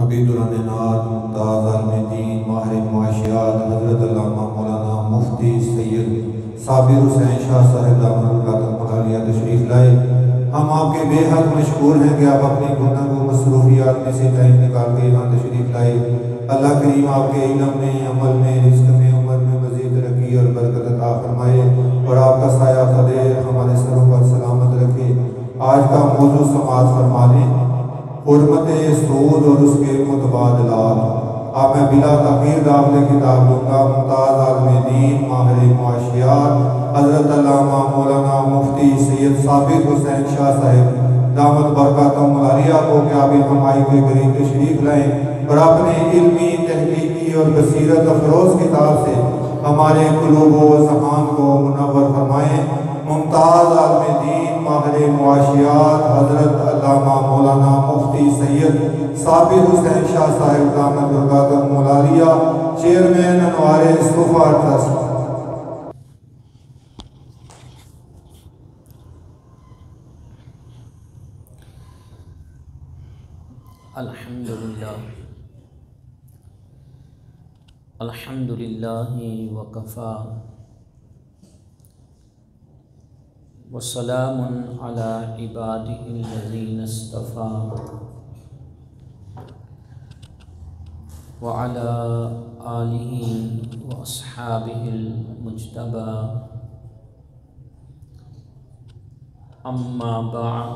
عبید العناد ممتاز عالم دین ماہر معاشیات حضرت علامہ مولانا مفتی سید صابر حسین شاہ صاحب دامت برکاتہ عالیہ تشریف لائے۔ ہم آپ کے بے حد مشکور ہیں کہ آپ اپنی گفتگو مصروفیات میں سے ٹائم نکال کے یہاں تشریف لائے۔ اللہ کریم آپ کے علم میں، عمل میں، رزق میں، عمر میں مزید ترقی اور برکت عطا فرمائے اور آپ کا سایہ قدیر ہمارے سروں پر سلامت رکھے۔ آج کا موضوع سماعت فرما لیں، حرمت سود اور اس کے متبادلات۔ اب میں بلا تاخیر دعوت کتاب دوں گا۔ ممتاز عالم دین ماہر معاشیات حضرت علامہ مولانا مفتی سید صابر حسین شاہ صاحب دامت برکاتہم العالیہ کو کہ آپ ہمائی کے قریب تشریف لائیں اور اپنے علمی، تحقیقی اور بصیرت افروز کتاب سے ہمارے قلوب و ذہان کو منور فرمائیں۔ ممتاز عالم دین ماہر معاشیات حضرت علامہ مولانا مفتی سید صابر حسین شاہ صاحب دامت برکاتہم العالیہ، چیئرمین انوار صفا ٹرسٹ۔ الحمدللہ وکفا وسلام علی عبادہ الذین اصطفی وعلی آلہ واصحابہ المجتبی، اما بعد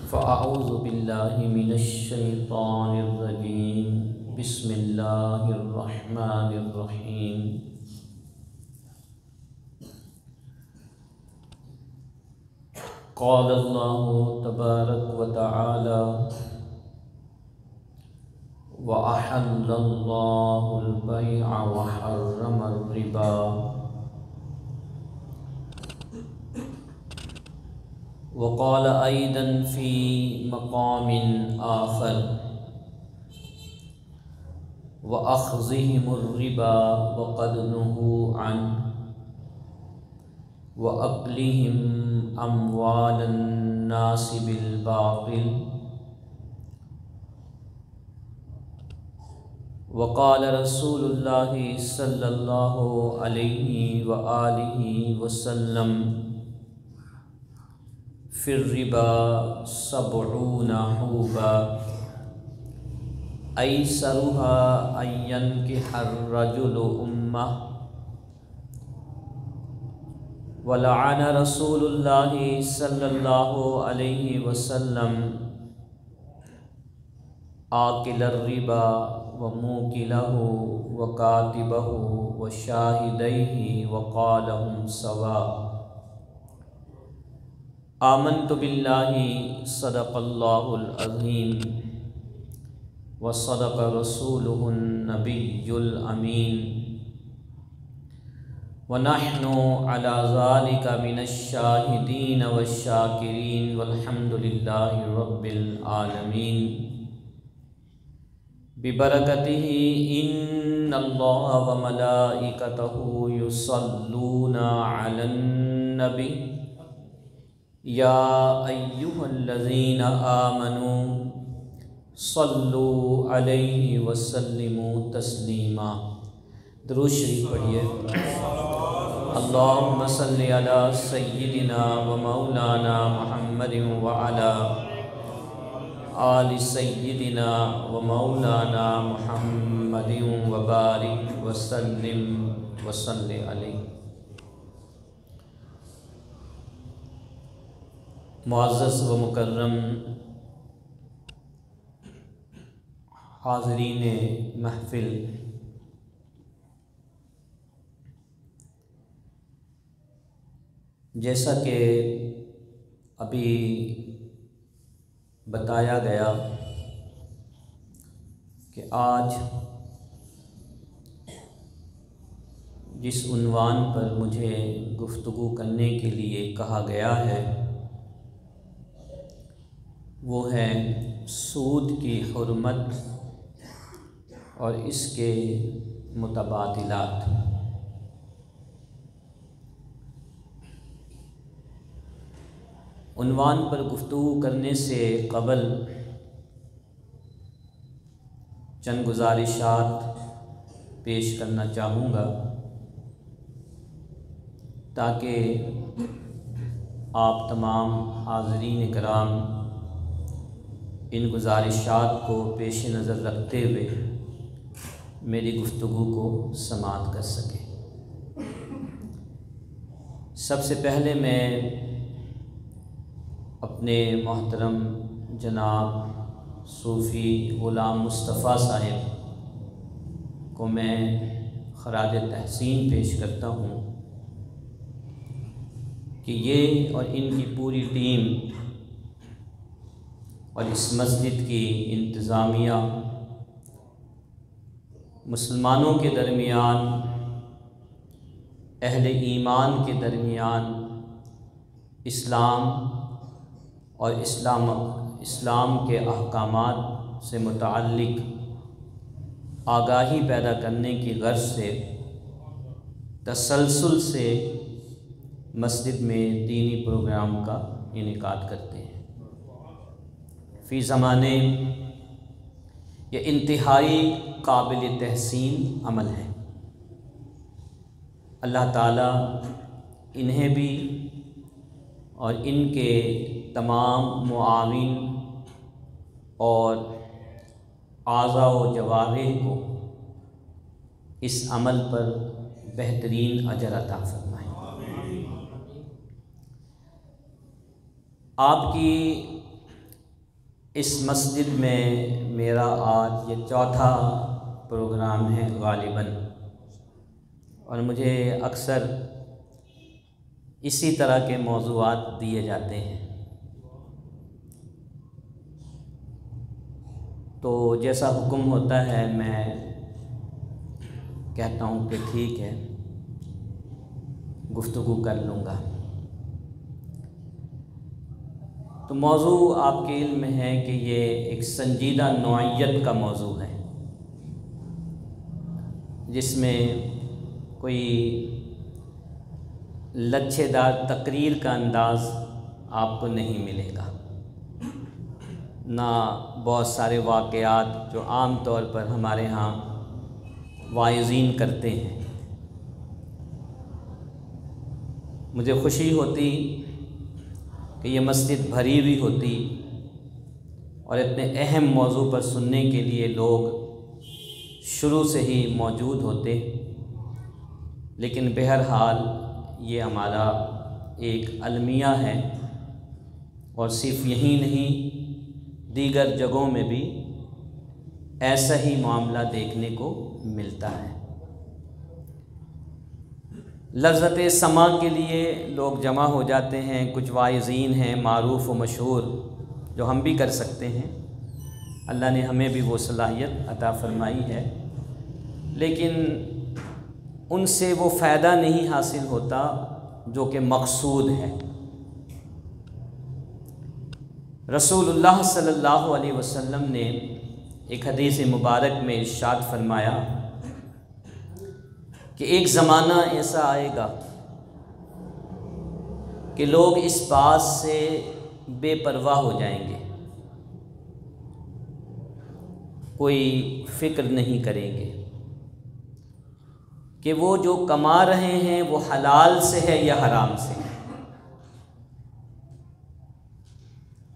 فاعوذ باللہ من الشیطان الرجیم، بسم اللہ الرحمن الرحیم۔ قال اللہ تبارک و تعالی وَأَحَلَّ اللَّهُ الْبَيْعَ وَحَرَّمَ الرِّبَا، وقال أيضا في مقام آخر وأخذهم الربا وقد نهوا عنه وأكلهم أموال الناس بالباطل، وقال رسول الله صلى الله عليه وآله وسلم في الربا 70 حوبا أيسرها أن ينكح الرجل أمه، ولعن رسول الله صلى الله عليه وسلم آكل الربا وموكله وكاتبه وشاهديه وقال هم سواء۔ آمنت بالله صدق الله العظيم وصدق رسوله النبي الأمين، ونحن على ذلك من الشاهدين والشاكرين والحمد لله رب العالمين ببركته إن الله وملائكته يصلون على النبي يا أيها الذين آمنوا صلوا عليه وسلموا تسلیما۔ درود شریف پڑھیے۔ اللہم صلی علی سیدنا و مولانا محمد وعلی آل سیدنا و مولانا محمد وبارک وسلم وصلی علیہ۔ معزز و مکرم حاضرین محفل، جیسا کہ ابھی بتایا گیا کہ آج جس عنوان پر مجھے گفتگو کرنے کے لیے کہا گیا ہے وہ ہے سود کی حرمت اور اس کے متبادلات۔ عنوان پر گفتگو کرنے سے قبل چند گزارشات پیش کرنا چاہوں گا تاکہ آپ تمام حاضرین کرام ان گزارشات کو پیش نظر رکھتے ہوئے میری گفتگو کو سماعت کر سکیں۔ سب سے پہلے میں اپنے محترم جناب صوفی غلام مصطفیٰ صاحب کو میں خراج تحسین پیش کرتا ہوں کہ یہ اور ان کی پوری ٹیم اور اس مسجد کی انتظامیہ مسلمانوں کے درمیان، اہل ایمان کے درمیان اسلام اور اسلام کے احکامات سے متعلق آگاہی پیدا کرنے کی غرض سے تسلسل سے مسجد میں دینی پروگرام کا انعقاد کرتے ہیں۔ فی زمانے یہ انتہائی قابل تحسین عمل ہے۔ اللہ تعالیٰ انہیں بھی اور ان کے تمام معاون اور اعضاء و جوارح کو اس عمل پر بہترین اجر عطا فرمائے۔ آپ کی اس مسجد میں میرا آج یہ چوتھا پروگرام ہے غالباً، اور مجھے اکثر اسی طرح کے موضوعات دیے جاتے ہیں، تو جیسا حکم ہوتا ہے میں کہتا ہوں کہ ٹھیک ہے، گفتگو کر لوں گا۔ تو موضوع آپ کے علم میں ہے کہ یہ ایک سنجیدہ نوعیت کا موضوع ہے، جس میں کوئی لچھے دار تقریر کا انداز آپ کو نہیں ملے گا، نہ بہت سارے واقعات جو عام طور پر ہمارے ہاں واعظین کرتے ہیں۔ مجھے خوشی ہوتی کہ یہ مسجد بھری ہوئی ہوتی اور اتنے اہم موضوع پر سننے کے لیے لوگ شروع سے ہی موجود ہوتے، لیکن بہرحال یہ ہمارا ایک المیہ ہے، اور صرف یہی نہیں دیگر جگہوں میں بھی ایسا ہی معاملہ دیکھنے کو ملتا ہے۔ لذت سماع کے لیے لوگ جمع ہو جاتے ہیں، کچھ واعظین ہیں معروف و مشہور جو ہم بھی کر سکتے ہیں، اللہ نے ہمیں بھی وہ صلاحیت عطا فرمائی ہے، لیکن ان سے وہ فائدہ نہیں حاصل ہوتا جو کہ مقصود ہے۔ رسول اللہ صلی اللہ علیہ وسلم نے ایک حدیث مبارک میں ارشاد فرمایا کہ ایک زمانہ ایسا آئے گا کہ لوگ اس بات سے بے پرواہ ہو جائیں گے، کوئی فکر نہیں کریں گے کہ وہ جو کما رہے ہیں وہ حلال سے ہے یا حرام سے ہے،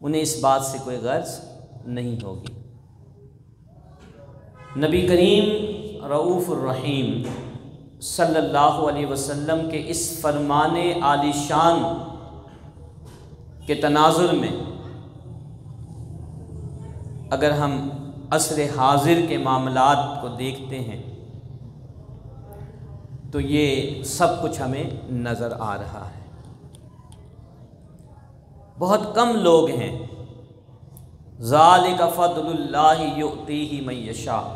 انہیں اس بات سے کوئی غرض نہیں ہوگی۔ نبی کریم رؤوف الرحیم صلی اللہ علیہ وسلم کے اس فرمان عالی شان کے تناظر میں اگر ہم عصر حاضر کے معاملات کو دیکھتے ہیں تو یہ سب کچھ ہمیں نظر آ رہا ہے۔ بہت کم لوگ ہیں، ذالک فضل اللہ یؤتیہ من یشاء،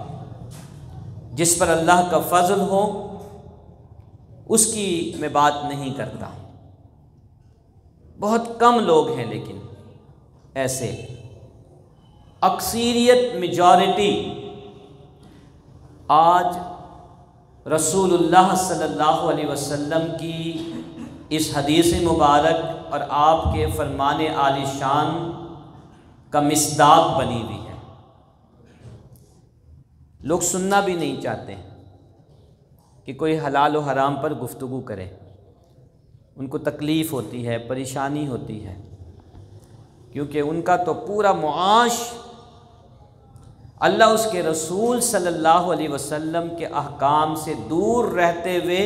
جس پر اللہ کا فضل ہو اس کی میں بات نہیں کرتا، بہت کم لوگ ہیں، لیکن ایسے اکثریت میجارٹی آج رسول اللہ صلی اللہ علیہ وسلم کی اس حدیث مبارک اور آپ کے فرمان عالی شان کا مصداق بنی ہوئی ہے۔ لوگ سننا بھی نہیں چاہتے کہ کوئی حلال و حرام پر گفتگو کرے، ان کو تکلیف ہوتی ہے، پریشانی ہوتی ہے، کیونکہ ان کا تو پورا معاش اللہ اس کے رسول صلی اللہ علیہ وسلم کے احکام سے دور رہتے ہوئے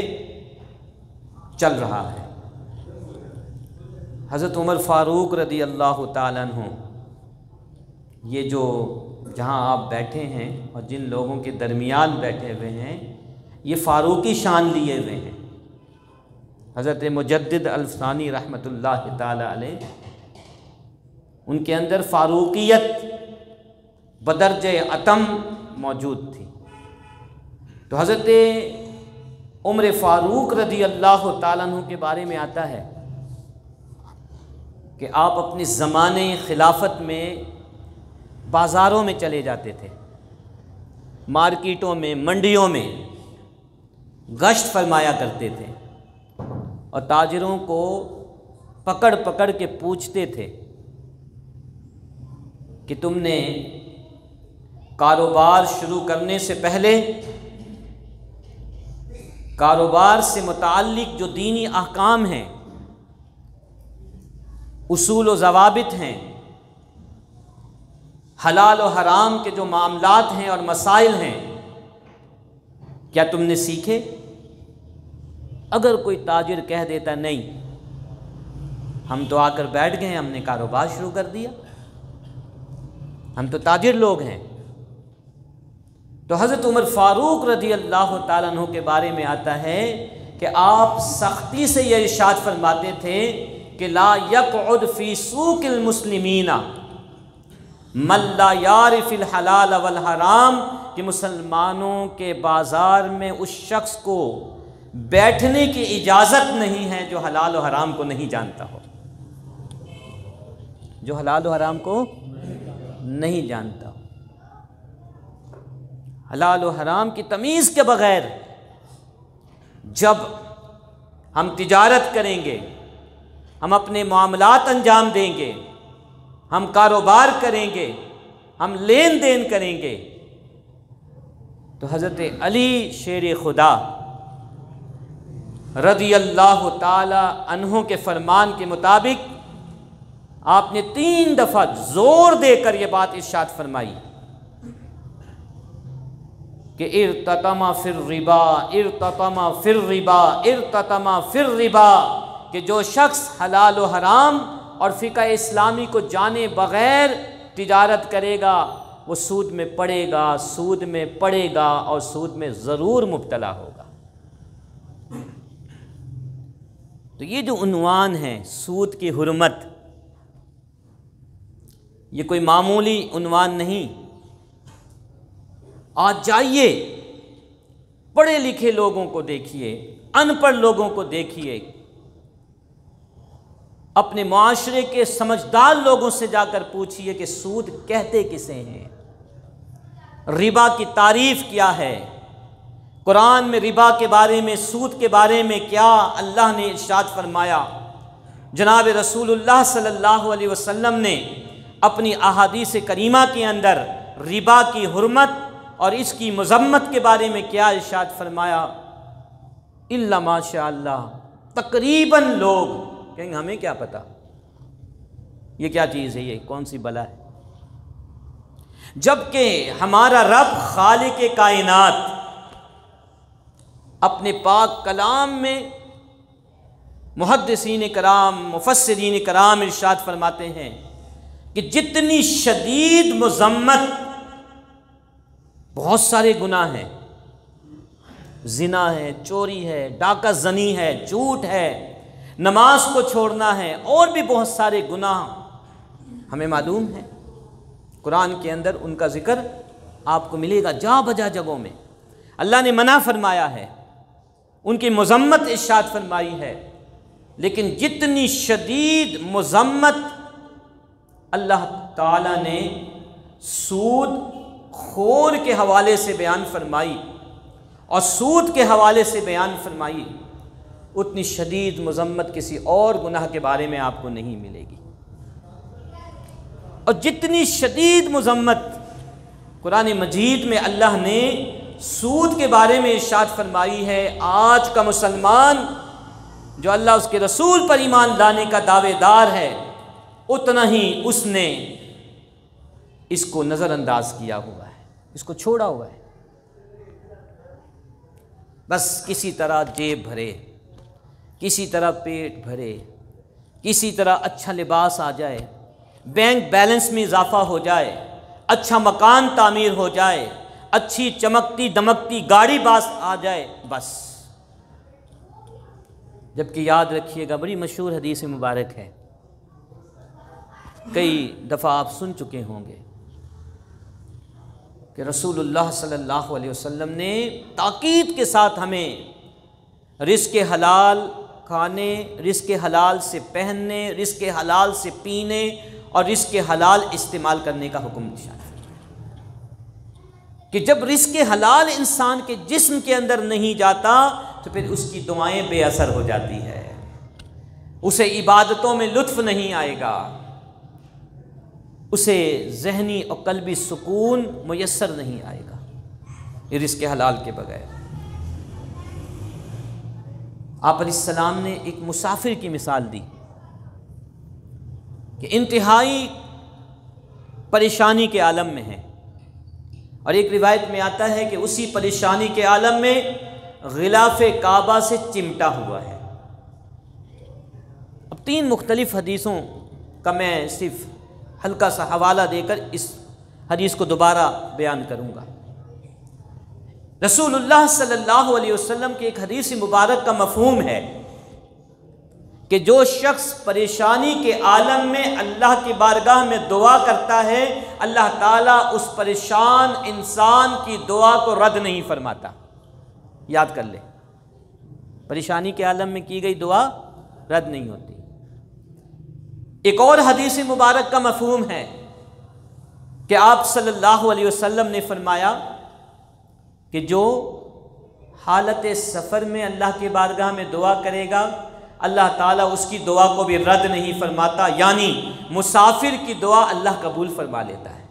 چل رہا ہے۔ حضرت عمر فاروق رضی اللہ تعالیٰ عنہ، یہ جو جہاں آپ بیٹھے ہیں اور جن لوگوں کے درمیان بیٹھے ہوئے ہیں، یہ فاروقی شان لیے ہوئے ہیں۔ حضرت مجدد الفسانی رحمۃ اللہ تعالیٰ علیہ، ان کے اندر فاروقیت بدرجہ اتم موجود تھی۔ تو حضرت عمر فاروق رضی اللہ تعالیٰ عنہ کے بارے میں آتا ہے کہ آپ اپنے زمانے خلافت میں بازاروں میں چلے جاتے تھے، مارکیٹوں میں، منڈیوں میں گشت فرمایا کرتے تھے، اور تاجروں کو پکڑ پکڑ کے پوچھتے تھے کہ تم نے کاروبار شروع کرنے سے پہلے کاروبار سے متعلق جو دینی احکام ہیں، اصول و ضوابط ہیں، حلال و حرام کے جو معاملات ہیں اور مسائل ہیں، کیا تم نے سیکھے؟ اگر کوئی تاجر کہہ دیتا نہیں، ہم تو آ کر بیٹھ گئے، ہم نے کاروبار شروع کر دیا، ہم تو تاجر لوگ ہیں، تو حضرت عمر فاروق رضی اللہ تعالیٰ عنہ کے بارے میں آتا ہے کہ آپ سختی سے یہ ارشاد فرماتے تھے کہ لا یقعد فی سوق المسلمین من لا یعرف الحلال والحرام، کہ مسلمانوں کے بازار میں اس شخص کو بیٹھنے کی اجازت نہیں ہے جو حلال و حرام کو نہیں جانتا ہو، جو حلال و حرام کو نہیں جانتا ہو۔ حلال و حرام کی تمیز کے بغیر جب ہم تجارت کریں گے، ہم اپنے معاملات انجام دیں گے، ہم کاروبار کریں گے، ہم لین دین کریں گے، تو حضرت علی شیر خدا رضی اللہ تعالی عنہ کے فرمان کے مطابق آپ نے 3 دفعہ زور دے کر یہ بات ارشاد فرمائی کہ ارتطم فی الربا، ارتطم فی الربا، ارتطم فی الربا، کہ جو شخص حلال و حرام اور فقہ اسلامی کو جانے بغیر تجارت کرے گا وہ سود میں پڑے گا، سود میں پڑے گا اور سود میں ضرور مبتلا ہوگا۔ تو یہ جو عنوان ہے سود کی حرمت، یہ کوئی معمولی عنوان نہیں۔ آج جائیے، پڑھے لکھے لوگوں کو دیکھیے، ان پڑھ لوگوں کو دیکھیے، اپنے معاشرے کے سمجھدار لوگوں سے جا کر پوچھیے کہ سود کہتے کسے ہیں، ربا کی تعریف کیا ہے، قرآن میں ربا کے بارے میں، سود کے بارے میں کیا اللہ نے ارشاد فرمایا، جناب رسول اللہ صلی اللہ علیہ وسلم نے اپنی احادیث کریمہ کے اندر ربا کی حرمت اور اس کی مذمت کے بارے میں کیا ارشاد فرمایا۔ الا ماشاء اللہ، تقریباً لوگ کہیں گے ہمیں کیا پتا یہ کیا چیز ہے، یہ کون سی بلا ہے، جبکہ ہمارا رب خالق کائنات اپنے پاک کلام میں محدثین کرام، مفسرین کرام ارشاد فرماتے ہیں کہ جتنی شدید مذمت، بہت سارے گناہ ہیں، زنا ہے، چوری ہے، ڈاکہ زنی ہے، جھوٹ ہے، نماز کو چھوڑنا ہے، اور بھی بہت سارے گناہ ہمیں معلوم ہے، قرآن کے اندر ان کا ذکر آپ کو ملے گا جا بجا جگہوں میں۔ اللہ نے منع فرمایا ہے، ان کی مذمت ارشاد فرمائی ہے، لیکن جتنی شدید مذمت اللہ تعالیٰ نے سود خور کے حوالے سے بیان فرمائی اور سود کے حوالے سے بیان فرمائی، اتنی شدید مذمت کسی اور گناہ کے بارے میں آپ کو نہیں ملے گی۔ اور جتنی شدید مذمت قرآن مجید میں اللہ نے سود کے بارے میں ارشاد فرمائی ہے، آج کا مسلمان جو اللہ اس کے رسول پر ایمان لانے کا دعوے دار ہے، اتنا ہی اس نے اس کو نظر انداز کیا ہوا ہے، اس کو چھوڑا ہوا ہے۔ بس کسی طرح جیب بھرے، کسی طرح پیٹ بھرے، کسی طرح اچھا لباس آ جائے، بینک بیلنس میں اضافہ ہو جائے، اچھا مکان تعمیر ہو جائے، اچھی چمکتی دمکتی گاڑی باز آ جائے، بس۔ جبکہ یاد رکھیے گا، بڑی مشہور حدیث مبارک ہے، کئی دفعہ آپ سن چکے ہوں گے کہ رسول اللہ صلی اللہ علیہ وسلم نے تاکید کے ساتھ ہمیں رزق حلال کھانے، رزق حلال سے پہننے، رزق حلال سے پینے اور رزق حلال استعمال کرنے کا حکم دیا کہ جب رزق حلال انسان کے جسم کے اندر نہیں جاتا تو پھر اس کی دعائیں بے اثر ہو جاتی ہے، اسے عبادتوں میں لطف نہیں آئے گا، اسے ذہنی اور قلبی سکون میسر نہیں آئے گا یہ رزق حلال کے بغیر۔ آپ علیہ السلام نے ایک مسافر کی مثال دی کہ انتہائی پریشانی کے عالم میں ہے، اور ایک روایت میں آتا ہے کہ اسی پریشانی کے عالم میں غلاف کعبہ سے چمٹا ہوا ہے۔ اب 3 مختلف حدیثوں کا میں صرف ہلکا سا حوالہ دے کر اس حدیث کو دوبارہ بیان کروں گا۔ رسول اللہ صلی اللہ علیہ وسلم کی ایک حدیث مبارک کا مفہوم ہے کہ جو شخص پریشانی کے عالم میں اللہ کی بارگاہ میں دعا کرتا ہے، اللہ تعالیٰ اس پریشان انسان کی دعا کو رد نہیں فرماتا۔ یاد کر لے، پریشانی کے عالم میں کی گئی دعا رد نہیں ہوتی۔ ایک اور حدیث مبارک کا مفہوم ہے کہ آپ صلی اللہ علیہ وسلم نے فرمایا کہ جو حالت سفر میں اللہ کی بارگاہ میں دعا کرے گا، اللہ تعالیٰ اس کی دعا کو بھی رد نہیں فرماتا، یعنی مسافر کی دعا اللہ قبول فرما لیتا ہے۔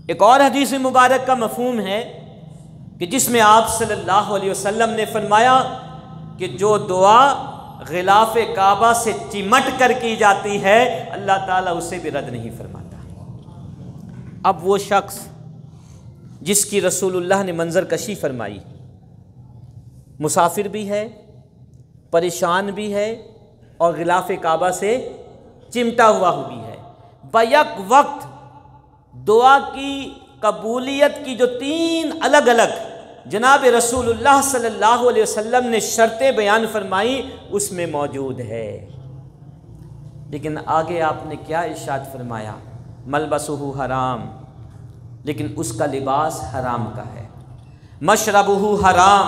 ایک اور حدیث مبارک کا مفہوم ہے کہ جس میں آپ صلی اللہ علیہ وسلم نے فرمایا کہ جو دعا غلاف کعبہ سے چمٹ کر کی جاتی ہے، اللہ تعالیٰ اسے بھی رد نہیں فرماتا۔ اب وہ شخص جس کی رسول اللہ نے منظر کشی فرمائی، مسافر بھی ہے، پریشان بھی ہے، اور غلاف کعبہ سے چمٹا ہوا بھی ہے، بیک وقت دعا کی قبولیت کی جو 3 الگ الگ جناب رسول اللہ صلی اللہ علیہ وسلم نے شرطیں بیان فرمائی، اس میں موجود ہے۔ لیکن آگے آپ نے کیا ارشاد فرمایا؟ ملبسہ حرام، لیکن اس کا لباس حرام کا ہے، مشربہ حرام،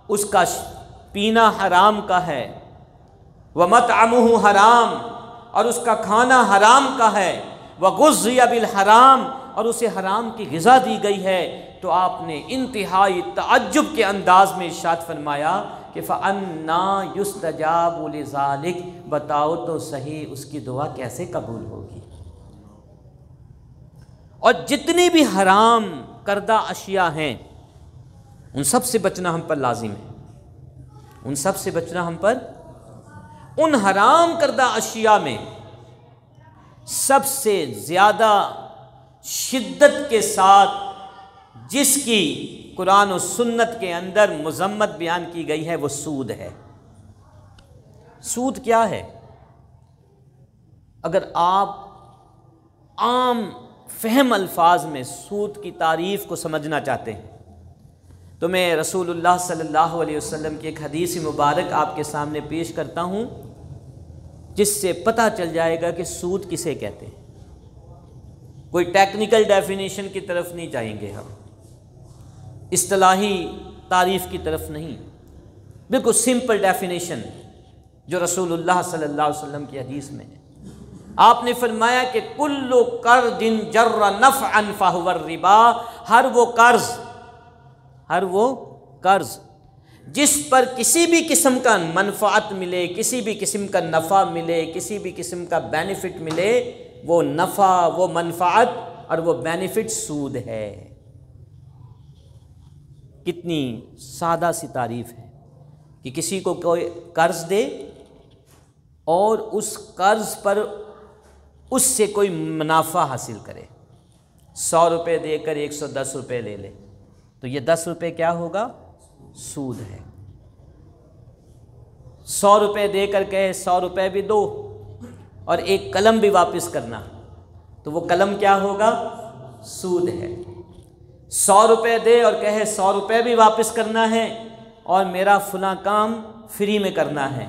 اس کا پینا حرام کا ہے، ومطعمہ حرام، اور اس کا کھانا حرام کا ہے، وغذی بالحرام، اور اسے حرام کی غذا دی گئی ہے۔ تو آپ نے انتہائی تعجب کے انداز میں ارشاد فرمایا کہ فَأَنَّا يُسْتَجَابُ لِذَلِكَ، بتاؤ تو صحیح اس کی دعا کیسے قبول ہوگی۔ اور جتنی بھی حرام کردہ اشیاء ہیں ان سب سے بچنا ہم پر لازم ہے، ان سب سے بچنا ہم پر۔ ان حرام کردہ اشیاء میں سب سے زیادہ شدت کے ساتھ جس کی قرآن و سنت کے اندر مذمت بیان کی گئی ہے وہ سود ہے۔ سود کیا ہے؟ اگر آپ عام فہم الفاظ میں سود کی تعریف کو سمجھنا چاہتے ہیں تو میں رسول اللہ صلی اللہ علیہ وسلم کی ایک حدیث مبارک آپ کے سامنے پیش کرتا ہوں، جس سے پتہ چل جائے گا کہ سود کسے کہتے ہیں۔ کوئی ٹیکنیکل ڈیفینیشن کی طرف نہیں جائیں گے، ہم اصطلاحی تعریف کی طرف نہیں، بالکل سمپل ڈیفینیشن جو رسول اللہ صلی اللہ علیہ وسلم کی حدیث میں ہے۔ آپ نے فرمایا کہ کل قرض جر نفعا فہو الربا، ہر وہ قرض جس پر کسی بھی قسم کا منفعت ملے، کسی بھی قسم کا نفع ملے، کسی بھی قسم کا بینیفٹ ملے، وہ نفع وہ منفعت اور وہ بینیفٹ سود ہے۔ کتنی سادہ سی تعریف ہے کہ کسی کو کوئی قرض دے اور اس قرض پر اس سے کوئی منافع حاصل کرے، 100 روپے دے کر 110 روپے لے لے، تو یہ 10 روپے کیا ہوگا؟ سود ہے۔ 100 روپے دے کر کہے 100 روپے بھی دو اور ایک قلم بھی واپس کرنا، تو وہ قلم کیا ہوگا؟ سود ہے۔ 100 روپے دے اور کہے 100 روپے بھی واپس کرنا ہے اور میرا فلاں کام فری میں کرنا ہے،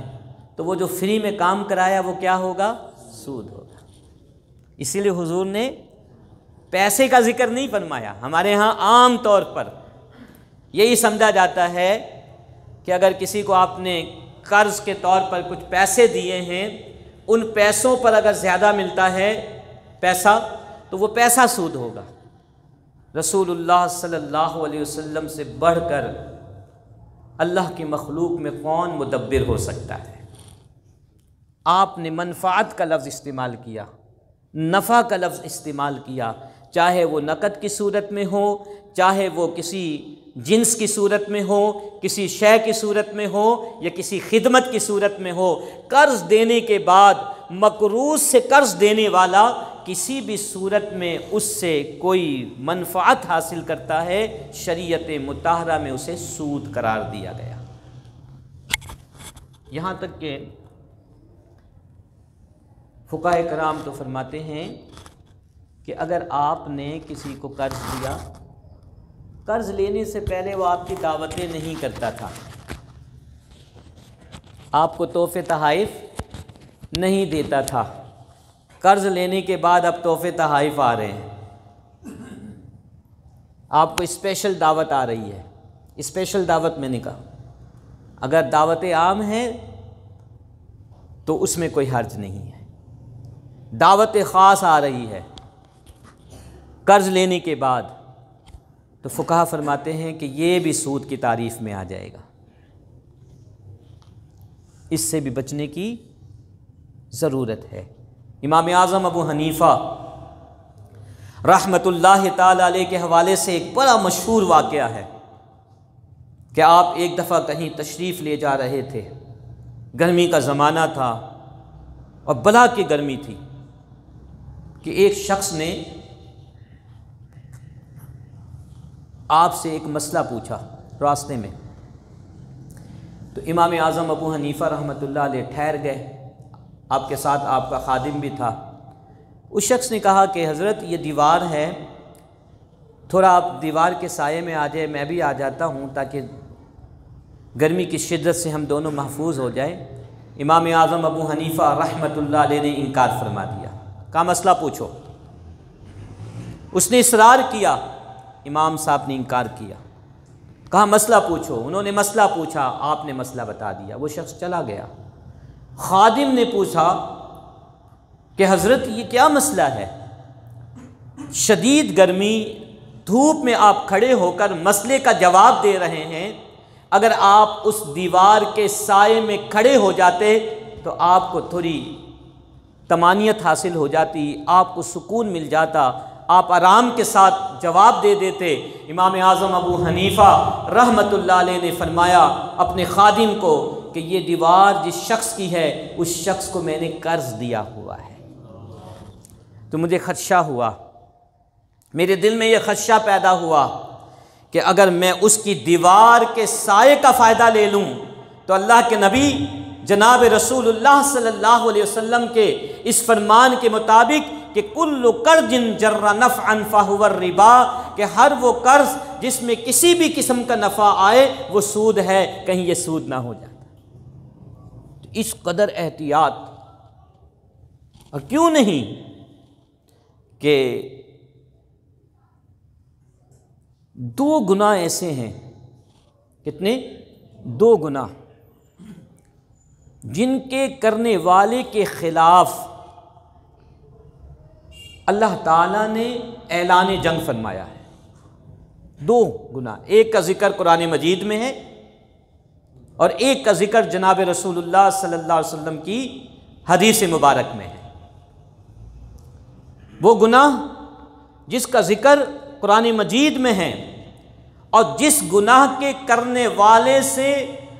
تو وہ جو فری میں کام کرایا وہ کیا ہوگا؟ سود ہوگا۔ اسی لیے حضور نے پیسے کا ذکر نہیں فرمایا۔ ہمارے ہاں عام طور پر یہی سمجھا جاتا ہے کہ اگر کسی کو آپ نے قرض کے طور پر کچھ پیسے دیے ہیں، ان پیسوں پر اگر زیادہ ملتا ہے پیسہ تو وہ پیسہ سود ہوگا۔ رسول اللہ صلی اللہ علیہ وسلم سے بڑھ کر اللہ کی مخلوق میں کون مدبر ہو سکتا ہے؟ آپ نے منفعت کا لفظ استعمال کیا، نفع کا لفظ استعمال کیا، چاہے وہ نقد کی صورت میں ہو، چاہے وہ کسی جنس کی صورت میں ہو، کسی شے کی صورت میں ہو یا کسی خدمت کی صورت میں ہو۔ قرض دینے کے بعد مقروض سے قرض دینے والا کسی بھی صورت میں اس سے کوئی منفعت حاصل کرتا ہے، شریعت مطہرہ میں اسے سود قرار دیا گیا۔ یہاں تک کہ فقہاء کرام تو فرماتے ہیں کہ اگر آپ نے کسی کو قرض دیا، قرض لینے سے پہلے وہ آپ کی دعوتیں نہیں کرتا تھا، آپ کو تحفے تحائف نہیں دیتا تھا، قرض لینے کے بعد اب تحفے تحائف آ رہے ہیں، آپ کو اسپیشل دعوت آ رہی ہے۔ اسپیشل دعوت میں نے کہا اگر دعوتیں عام ہیں تو اس میں کوئی حرج نہیں ہے، دعوت خاص آ رہی ہے قرض لینے کے بعد، تو فقہا فرماتے ہیں کہ یہ بھی سود کی تعریف میں آ جائے گا، اس سے بھی بچنے کی ضرورت ہے۔ امام اعظم ابو حنیفہ رحمۃ اللہ تعالی علیہ کے حوالے سے ایک بڑا مشہور واقعہ ہے کہ آپ ایک دفعہ کہیں تشریف لے جا رہے تھے، گرمی کا زمانہ تھا اور بلا کی گرمی تھی، کہ ایک شخص نے آپ سے ایک مسئلہ پوچھا راستے میں، تو امام اعظم ابو حنیفہ رحمۃ اللہ علیہ ٹھہر گئے، آپ کے ساتھ آپ کا خادم بھی تھا۔ اس شخص نے کہا کہ حضرت یہ دیوار ہے، تھوڑا آپ دیوار کے سائے میں آ جائے، میں بھی آ جاتا ہوں تاکہ گرمی کی شدت سے ہم دونوں محفوظ ہو جائیں۔ امام اعظم ابو حنیفہ رحمۃ اللہ علیہ نے انکار فرما دیا، کہا مسئلہ پوچھو۔ اس نے اصرار کیا، امام صاحب نے انکار کیا، کہا مسئلہ پوچھو۔ انہوں نے مسئلہ پوچھا، آپ نے مسئلہ بتا دیا، وہ شخص چلا گیا۔ خادم نے پوچھا کہ حضرت یہ کیا مسئلہ ہے؟ شدید گرمی، دھوپ میں آپ کھڑے ہو کر مسئلے کا جواب دے رہے ہیں، اگر آپ اس دیوار کے سائے میں کھڑے ہو جاتے تو آپ کو تھوڑی طمانینت حاصل ہو جاتی، آپ کو سکون مل جاتا، آپ آرام کے ساتھ جواب دے دیتے۔ امام اعظم ابو حنیفہ رحمۃ اللہ علیہ نے فرمایا اپنے خادم کو کہ یہ دیوار جس شخص کی ہے اس شخص کو میں نے قرض دیا ہوا ہے، تو مجھے خدشہ ہوا، میرے دل میں یہ خدشہ پیدا ہوا کہ اگر میں اس کی دیوار کے سائے کا فائدہ لے لوں تو اللہ کے نبی جناب رسول اللہ صلی اللہ علیہ وسلم کے اس فرمان کے مطابق کہ کل قرض جر نفعا فہو الربا، کہ ہر وہ قرض جس میں کسی بھی قسم کا نفع آئے وہ سود ہے، کہیں یہ سود نہ ہو جاتا۔ تو اس قدر احتیاط، اور کیوں نہیں کہ دو گناہ ایسے ہیں، کتنے؟ دو گناہ جن کے کرنے والے کے خلاف اللہ تعالیٰ نے اعلان جنگ فرمایا ہے۔ دو گناہ، ایک کا ذکر قرآن مجید میں ہے اور ایک کا ذکر جناب رسول اللہ صلی اللہ علیہ وسلم کی حدیث مبارک میں ہے۔ وہ گناہ جس کا ذکر قرآن مجید میں ہے، اور جس گناہ کے کرنے والے سے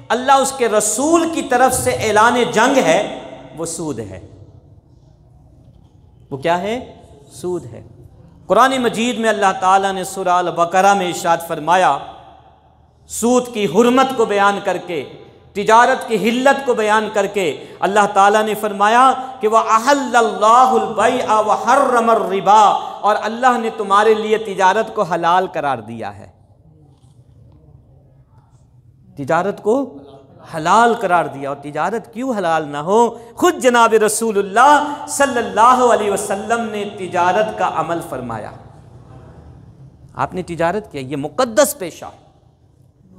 اللہ اس کے رسول کی طرف سے اعلان جنگ ہے، وہ سود ہے۔ وہ کیا ہے؟ سود ہے۔ قرآن مجید میں اللہ تعالیٰ نے سورہ البقرہ میں ارشاد فرمایا، سود کی حرمت کو بیان کر کے، تجارت کی حلت کو بیان کر کے اللہ تعالیٰ نے فرمایا کہ وَأَحَلَّ اللَّهُ الْبَيْعَ وَحَرَّمَ الرِّبَا، اور اللہ نے تمہارے لیے تجارت کو حلال قرار دیا ہے۔ تجارت کو حلال قرار دیا، اور تجارت کیوں حلال نہ ہو؟ خود جناب رسول اللہ صلی اللہ علیہ وسلم نے تجارت کا عمل فرمایا۔ آپ نے تجارت کیا، یہ مقدس پیشہ،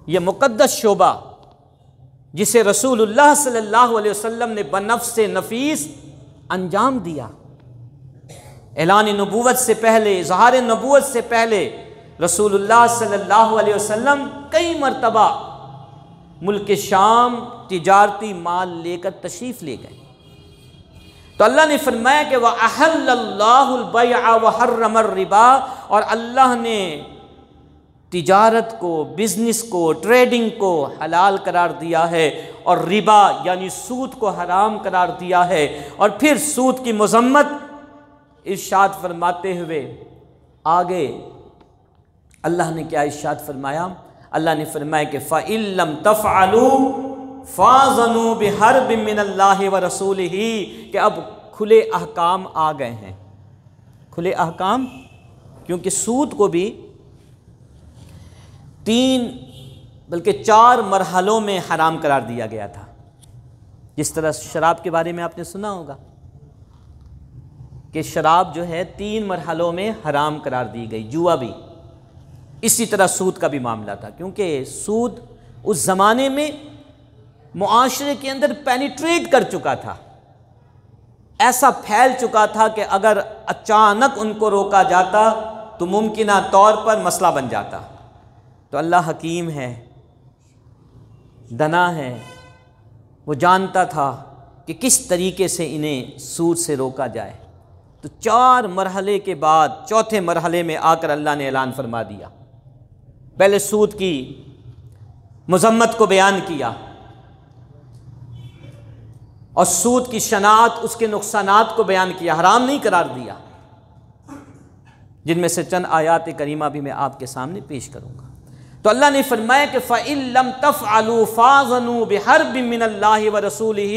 یہ مقدس شعبہ جسے رسول اللہ صلی اللہ علیہ وسلم نے بنفس نفیس انجام دیا۔ اعلان نبوت سے پہلے، اظہار نبوت سے پہلے رسول اللہ صلی اللہ علیہ وسلم کئی مرتبہ ملک شام تجارتی مال لے کر تشریف لے گئے، تو اللہ نے فرمایا کہ وَأَحَلَّ اللَّهُ الْبَيْعَ وَحَرَّمَ الرِّبَا، اور اللہ نے تجارت کو، بزنس کو، ٹریڈنگ کو حلال قرار دیا ہے، اور ربا یعنی سود کو حرام قرار دیا ہے۔ اور پھر سود کی مذمت ارشاد فرماتے ہوئے آگے اللہ نے کیا ارشاد فرمایا؟ اللہ نے فرمایا کہ فَإِن لَّمْ تَفْعَلُوا فَآذَنُوا بِحَرْبٍ مِّنَ اللَّهِ وَرَسُولِهِ، کہ اب کھلے احکام آ گئے ہیں۔ کھلے احکام، کیونکہ سود کو بھی 3 بلکہ 4 مرحلوں میں حرام قرار دیا گیا تھا۔ جس طرح شراب کے بارے میں آپ نے سنا ہوگا کہ شراب جو ہے 3 مرحلوں میں حرام قرار دی گئی، جوا بھی۔ اسی طرح سود کا بھی معاملہ تھا، کیونکہ سود اس زمانے میں معاشرے کے اندر پینیٹریٹ کر چکا تھا، ایسا پھیل چکا تھا کہ اگر اچانک ان کو روکا جاتا تو ممکنہ طور پر مسئلہ بن جاتا۔ تو اللہ حکیم ہے، دنا ہے، وہ جانتا تھا کہ کس طریقے سے انہیں سود سے روکا جائے۔ تو 4 مرحلے کے بعد 4تھے مرحلے میں آ کر اللہ نے اعلان فرما دیا۔ پہلے سود کی مذمت کو بیان کیا، اور سود کی شناعت، اس کے نقصانات کو بیان کیا، حرام نہیں قرار دیا، جن میں سے چند آیات کریمہ بھی میں آپ کے سامنے پیش کروں گا۔ تو اللہ نے فرمایا کہ فَإِن لَّمْ تَفْعَلُوا فَآذَنُوا بِحَرْبٍ مِّنَ اللَّهِ وَرَسُولِهِ،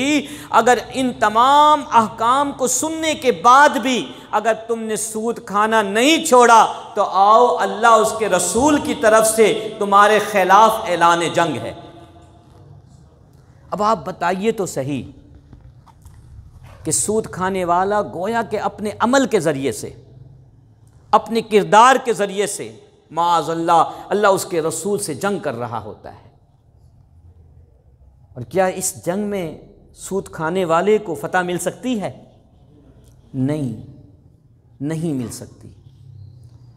اگر ان تمام احکام کو سننے کے بعد بھی اگر تم نے سود کھانا نہیں چھوڑا تو آؤ، اللہ اس کے رسول کی طرف سے تمہارے خلاف اعلان جنگ ہے۔ اب آپ بتائیے تو صحیح کہ سود کھانے والا گویا کہ اپنے عمل کے ذریعے سے، اپنے کردار کے ذریعے سے معاذ اللہ اس کے رسول سے جنگ کر رہا ہوتا ہے۔ اور کیا اس جنگ میں سود کھانے والے کو فتح مل سکتی ہے؟ نہیں مل سکتی۔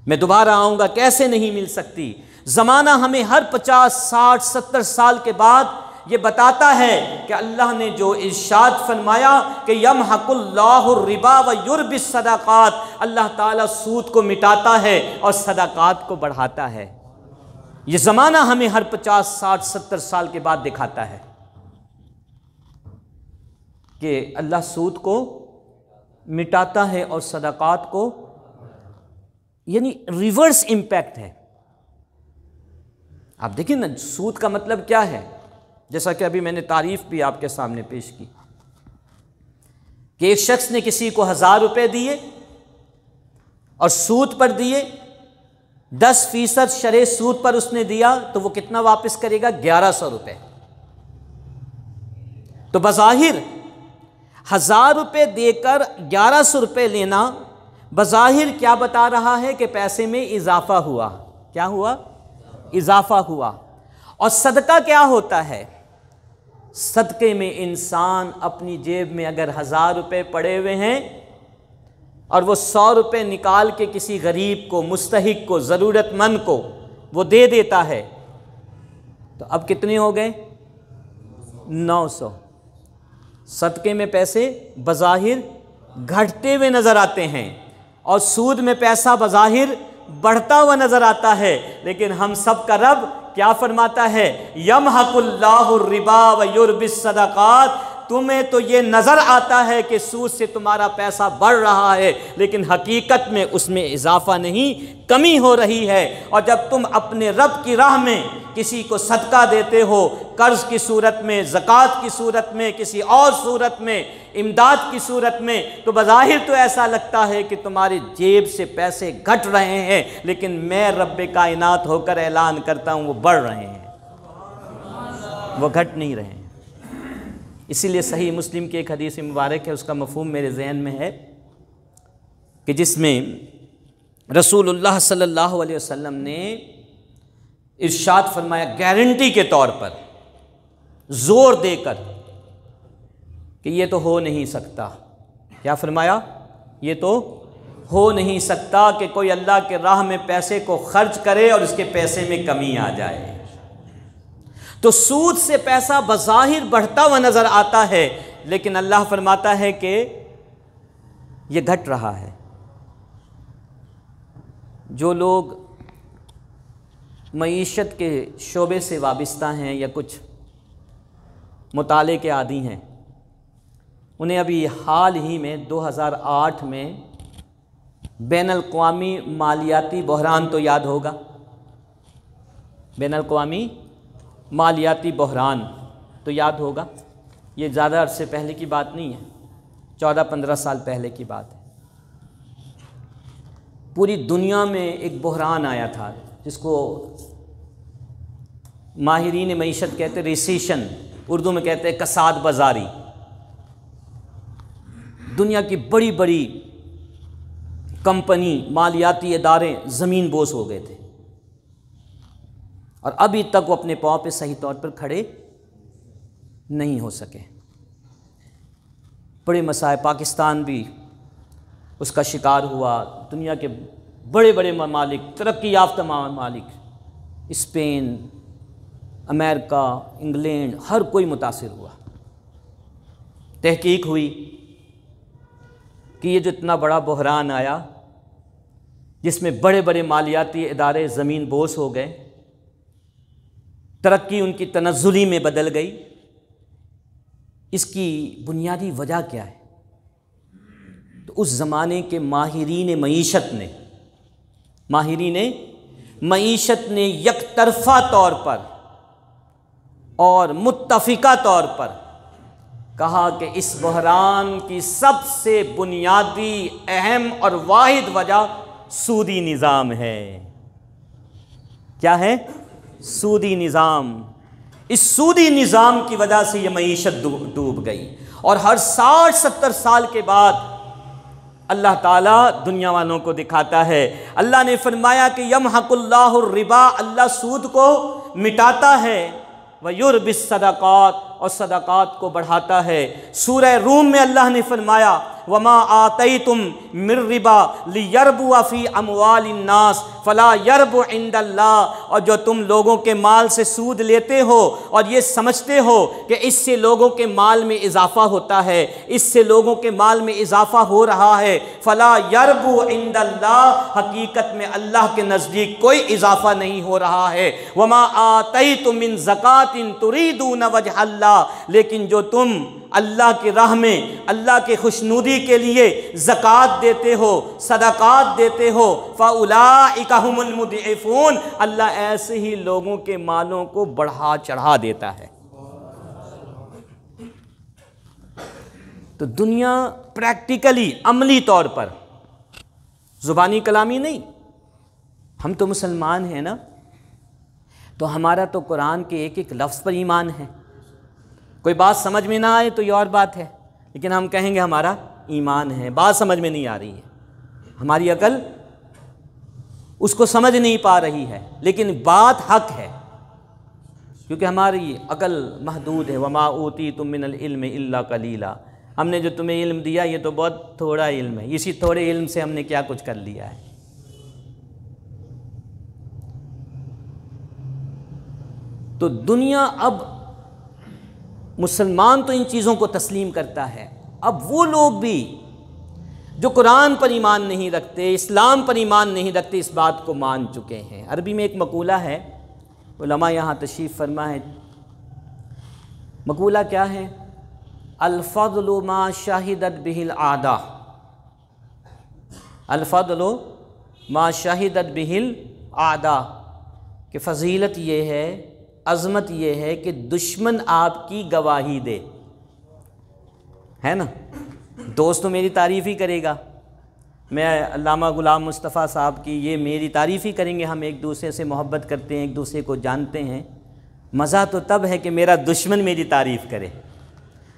میں دوبارہ آؤں گا، کیسے نہیں مل سکتی؟ زمانہ ہمیں ہر 50 60 70 سال کے بعد یہ بتاتا ہے کہ اللہ نے جو ارشاد فرمایا کہ یمحق اللہ الربا ویربی الصدقات، اللہ تعالیٰ سود کو مٹاتا ہے اور صدقات کو بڑھاتا ہے۔ یہ زمانہ ہمیں ہر 50 60 70 سال کے بعد دکھاتا ہے کہ اللہ سود کو مٹاتا ہے اور صدقات کو، یعنی ریورس امپیکٹ ہے۔ آپ دیکھیں نا، سود کا مطلب کیا ہے؟ جیسا کہ ابھی میں نے تعریف بھی آپ کے سامنے پیش کی کہ ایک شخص نے کسی کو 1000 روپے دیے اور سود پر دیے، 10% شرح سود پر اس نے دیا، تو وہ کتنا واپس کرے گا؟ 1100 روپے۔ تو بظاہر 1000 روپے دے کر 1100 روپے لینا بظاہر کیا بتا رہا ہے کہ پیسے میں اضافہ ہوا۔ کیا ہوا؟ اضافہ ہوا۔ اور صدقہ کیا ہوتا ہے؟ صدقے میں انسان اپنی جیب میں اگر 1000 روپے پڑے ہوئے ہیں اور وہ 100 روپے نکال کے کسی غریب کو، مستحق کو، ضرورت مند کو وہ دے دیتا ہے، تو اب کتنے ہو گئے؟ 900۔ صدقے میں پیسے بظاہر گھٹتے ہوئے نظر آتے ہیں، اور سود میں پیسہ بظاہر بڑھتا ہوا نظر آتا ہے، لیکن ہم سب کا رب کیا فرماتا ہے؟ یمحق اللہ الربا ویربی الصدقات۔ تمہیں تو یہ نظر آتا ہے کہ سود سے تمہارا پیسہ بڑھ رہا ہے، لیکن حقیقت میں اس میں اضافہ نہیں، کمی ہو رہی ہے۔ اور جب تم اپنے رب کی راہ میں کسی کو صدقہ دیتے ہو، قرض کی صورت میں، زکوٰۃ کی صورت میں، کسی اور صورت میں، امداد کی صورت میں، تو بظاہر تو ایسا لگتا ہے کہ تمہاری جیب سے پیسے گھٹ رہے ہیں، لیکن میں رب کائنات ہو کر اعلان کرتا ہوں وہ بڑھ رہے ہیں، وہ گھٹ نہیں رہے ہیں۔ اسی لیے صحیح مسلم کی ایک حدیث مبارک ہے، اس کا مفہوم میرے ذہن میں ہے کہ جس میں رسول اللہ صلی اللہ علیہ وسلم نے ارشاد فرمایا گارنٹی کے طور پر، زور دے کر، کہ یہ تو ہو نہیں سکتا۔ کیا فرمایا؟ یہ تو ہو نہیں سکتا کہ کوئی اللہ کے راہ میں پیسے کو خرچ کرے اور اس کے پیسے میں کمی آ جائے۔ تو سود سے پیسہ بظاہر بڑھتا ہوا نظر آتا ہے، لیکن اللہ فرماتا ہے کہ یہ گھٹ رہا ہے۔ جو لوگ معیشت کے شعبے سے وابستہ ہیں یا کچھ مطالعے کے عادی ہیں، انہیں ابھی حال ہی میں 2008 میں بین الاقوامی مالیاتی بحران تو یاد ہوگا۔ بین الاقوامی مالیاتی بحران تو یاد ہوگا۔ یہ زیادہ عرصے پہلے کی بات نہیں ہے، 14-15 سال پہلے کی بات ہے۔ پوری دنیا میں ایک بحران آیا تھا جس کو ماہرین معیشت کہتے ہیں ریسیشن، اردو میں کہتے ہیں کساد بازاری۔ دنیا کی بڑی بڑی کمپنی، مالیاتی ادارے زمین بوس ہو گئے تھے، اور ابھی تک وہ اپنے پاؤں پہ صحیح طور پر کھڑے نہیں ہو سکے۔ بڑے مسائل، پاکستان بھی اس کا شکار ہوا، دنیا کے بڑے بڑے ممالک، ترقی یافتہ ممالک، اسپین، امریکہ، انگلینڈ، ہر کوئی متاثر ہوا۔ تحقیق ہوئی کہ یہ جو اتنا بڑا بحران آیا جس میں بڑے بڑے مالیاتی ادارے زمین بوس ہو گئے، ترقی ان کی تنزلی میں بدل گئی، اس کی بنیادی وجہ کیا ہے؟ تو اس زمانے کے ماہرین معیشت نے یک طرفہ طور پر اور متفقہ طور پر کہا کہ اس بحران کی سب سے بنیادی، اہم اور واحد وجہ سودی نظام ہے۔ کیا ہے؟ سودی نظام۔ اس سودی نظام کی وجہ سے یہ معیشت ڈوب گئی، اور ہر 60-70 سال کے بعد اللہ تعالیٰ دنیا والوں کو دکھاتا ہے۔ اللہ نے فرمایا کہ یمحق اللہ الربا، اللہ سود کو مٹاتا ہے، ویربی الصدقات، اور صدقات کو بڑھاتا ہے۔ سورہ روم میں اللہ نے فرمایا وما آتیتم من ربا لیربو فی اموال الناس فلا یربو عند اللہ، اور جو تم لوگوں کے مال سے سود لیتے ہو اور یہ سمجھتے ہو کہ اس سے لوگوں کے مال میں اضافہ ہوتا ہے، اس سے لوگوں کے مال میں اضافہ ہو رہا ہے، فلا یربو عند اللہ، حقیقت میں اللہ کے نزدیک کوئی اضافہ نہیں ہو رہا ہے۔ وما آتیتم من زکوٰۃ تریدون وجہ اللہ، لیکن جو تم اللہ کی راہ میں اللہ کے خوشنودی کے لیے زکوٰۃ دیتے ہو، صدقات دیتے ہو، فَأُولَٰئِكَ هُمُ الْمُضْعِفُونَ، اللہ ایسے ہی لوگوں کے مالوں کو بڑھا چڑھا دیتا ہے۔ تو دنیا پریکٹیکلی، عملی طور پر، زبانی کلامی نہیں، ہم تو مسلمان ہیں نا، تو ہمارا تو قرآن کے ایک ایک لفظ پر ایمان ہے۔ کوئی بات سمجھ میں نہ آئے تو یہ اور بات ہے، لیکن ہم کہیں گے ہمارا ایمان ہے۔ بات سمجھ میں نہیں آ رہی ہے، ہماری عقل اس کو سمجھ نہیں پا رہی ہے، لیکن بات حق ہے، کیونکہ ہماری عقل محدود ہے۔ وما اوتیتم من العلم الا قلیلا، ہم نے جو تمہیں علم دیا یہ تو بہت تھوڑا علم ہے، اسی تھوڑے علم سے ہم نے کیا کچھ کر لیا ہے۔ تو دنیا اب، مسلمان تو ان چیزوں کو تسلیم کرتا ہے، اب وہ لوگ بھی جو قرآن پر ایمان نہیں رکھتے، اسلام پر ایمان نہیں رکھتے، اس بات کو مان چکے ہیں۔ عربی میں ایک مقولہ ہے، علماء یہاں تشریف فرما ہے، مقولہ کیا ہے؟ الفضل ما شہدت بہ العادہ، الفضل ما شہدت بہ العادہ، کہ فضیلت یہ ہے، عظمت یہ ہے کہ دشمن آپ کی گواہی دے، ہے نا؟ دوست تو میری تعریف ہی کرے گا، میں علامہ غلام مصطفیٰ صاحب کی یہ میری تعریف ہی کریں گے، ہم ایک دوسرے سے محبت کرتے ہیں، ایک دوسرے کو جانتے ہیں۔ مزہ تو تب ہے کہ میرا دشمن میری تعریف کرے،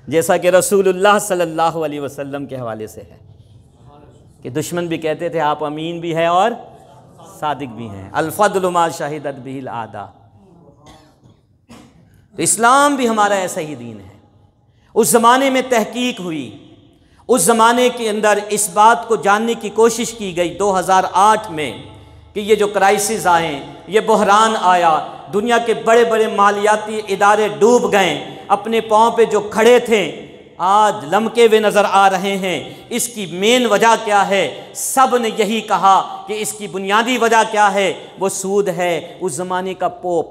جیسا کہ رسول اللہ صلی اللہ علیہ وسلم کے حوالے سے ہے کہ دشمن بھی کہتے تھے آپ امین بھی ہیں اور صادق بھی ہیں۔ الفضل ما شہدت بہ العادہ، تو اسلام بھی ہمارا ایسا ہی دین ہے۔ اس زمانے میں تحقیق ہوئی، اس زمانے کے اندر اس بات کو جاننے کی کوشش کی گئی 2008 میں کہ یہ جو کرائسس آئیں، یہ بحران آیا، دنیا کے بڑے بڑے مالیاتی ادارے ڈوب گئے، اپنے پاؤں پہ جو کھڑے تھے آج لمکے ہوئے نظر آ رہے ہیں۔ اس کی مین وجہ کیا ہے؟ سب نے یہی کہا کہ اس کی بنیادی وجہ کیا ہے؟ وہ سود ہے۔ اس زمانے کا پوپ،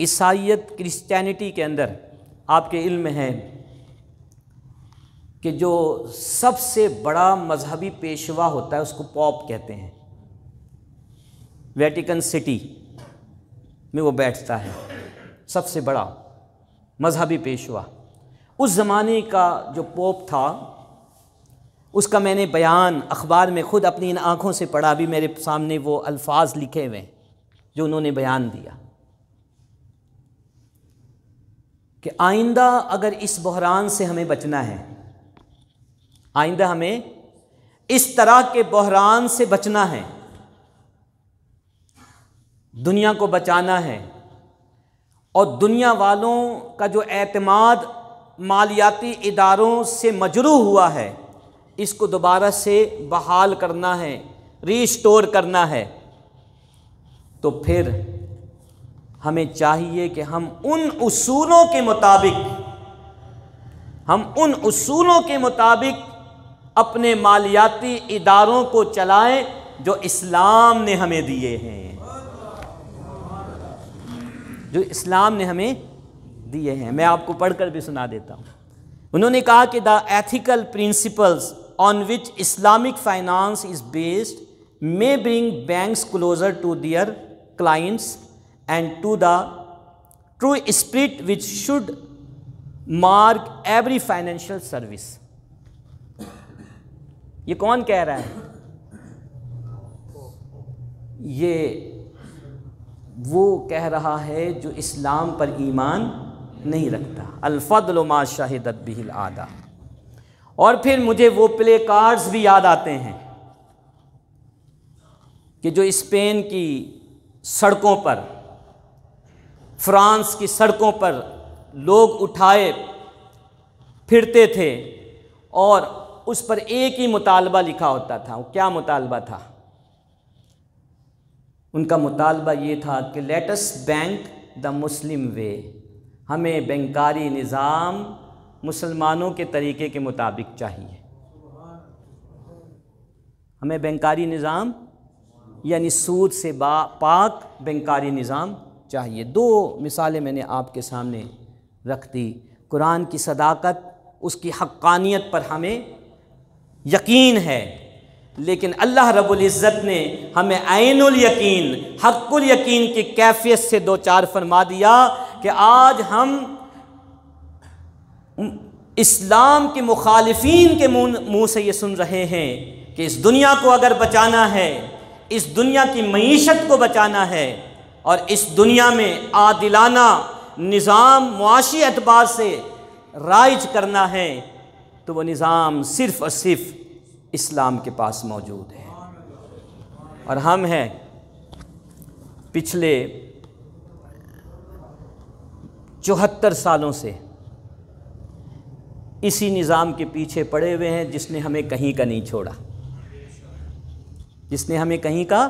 عیسائیت کرسچینٹی کے اندر آپ کے علم ہے کہ جو سب سے بڑا مذہبی پیشوا ہوتا ہے اس کو پوپ کہتے ہیں، ویٹیکن سٹی میں وہ بیٹھتا ہے، سب سے بڑا مذہبی پیشوا۔ اس زمانے کا جو پوپ تھا، اس کا میں نے بیان اخبار میں خود اپنی ان آنکھوں سے پڑھا، بھی میرے سامنے وہ الفاظ لکھے ہوئے جو انہوں نے بیان دیا کہ آئندہ اگر اس بحران سے ہمیں بچنا ہے، آئندہ ہمیں اس طرح کے بحران سے بچنا ہے، دنیا کو بچانا ہے، اور دنیا والوں کا جو اعتماد مالیاتی اداروں سے مجروح ہوا ہے اس کو دوبارہ سے بحال کرنا ہے، ریسٹور کرنا ہے، تو پھر ہمیں چاہیے کہ ہم ان اصولوں کے مطابق اپنے مالیاتی اداروں کو چلائیں جو اسلام نے ہمیں دیے ہیں، جو اسلام نے ہمیں دیے ہیں۔ میں آپ کو پڑھ کر بھی سنا دیتا ہوں۔ انہوں نے کہا کہ the ethical principles on which Islamic finance is based may bring banks closer to their clients and to the true spirit which should mark every financial service۔ یہ کون کہہ رہا ہے؟ یہ وہ کہہ رہا ہے جو اسلام پر ایمان نہیں رکھتا۔ الفضل ما شہدت بہ العادہ۔ اور پھر مجھے وہ پلے کارڈز بھی یاد آتے ہیں کہ جو اسپین کی سڑکوں پر، فرانس کی سڑکوں پر لوگ اٹھائے پھرتے تھے اور اس پر ایک ہی مطالبہ لکھا ہوتا تھا۔ وہ کیا مطالبہ تھا؟ ان کا مطالبہ یہ تھا کہ لیٹ اس بینک دا مسلم وے، ہمیں بینکاری نظام مسلمانوں کے طریقے کے مطابق چاہیے، ہمیں بینکاری نظام یعنی سود سے پاک بینکاری نظام چاہیے۔ دو مثالیں میں نے آپ کے سامنے رکھ دی۔ قرآن کی صداقت، اس کی حقانیت پر ہمیں یقین ہے، لیکن اللہ رب العزت نے ہمیں عین الیقین، حق الیقین کی کیفیت سے دو چار فرما دیا کہ آج ہم اسلام کے مخالفین کے منہ سے یہ سن رہے ہیں کہ اس دنیا کو اگر بچانا ہے، اس دنیا کی معیشت کو بچانا ہے اور اس دنیا میں عادلانہ نظام معاشی اعتبار سے رائج کرنا ہے تو وہ نظام صرف اور صرف اسلام کے پاس موجود ہے۔ اور ہم ہیں پچھلے 74 سالوں سے اسی نظام کے پیچھے پڑے ہوئے ہیں جس نے ہمیں کہیں کا نہیں چھوڑا، جس نے ہمیں کہیں کا،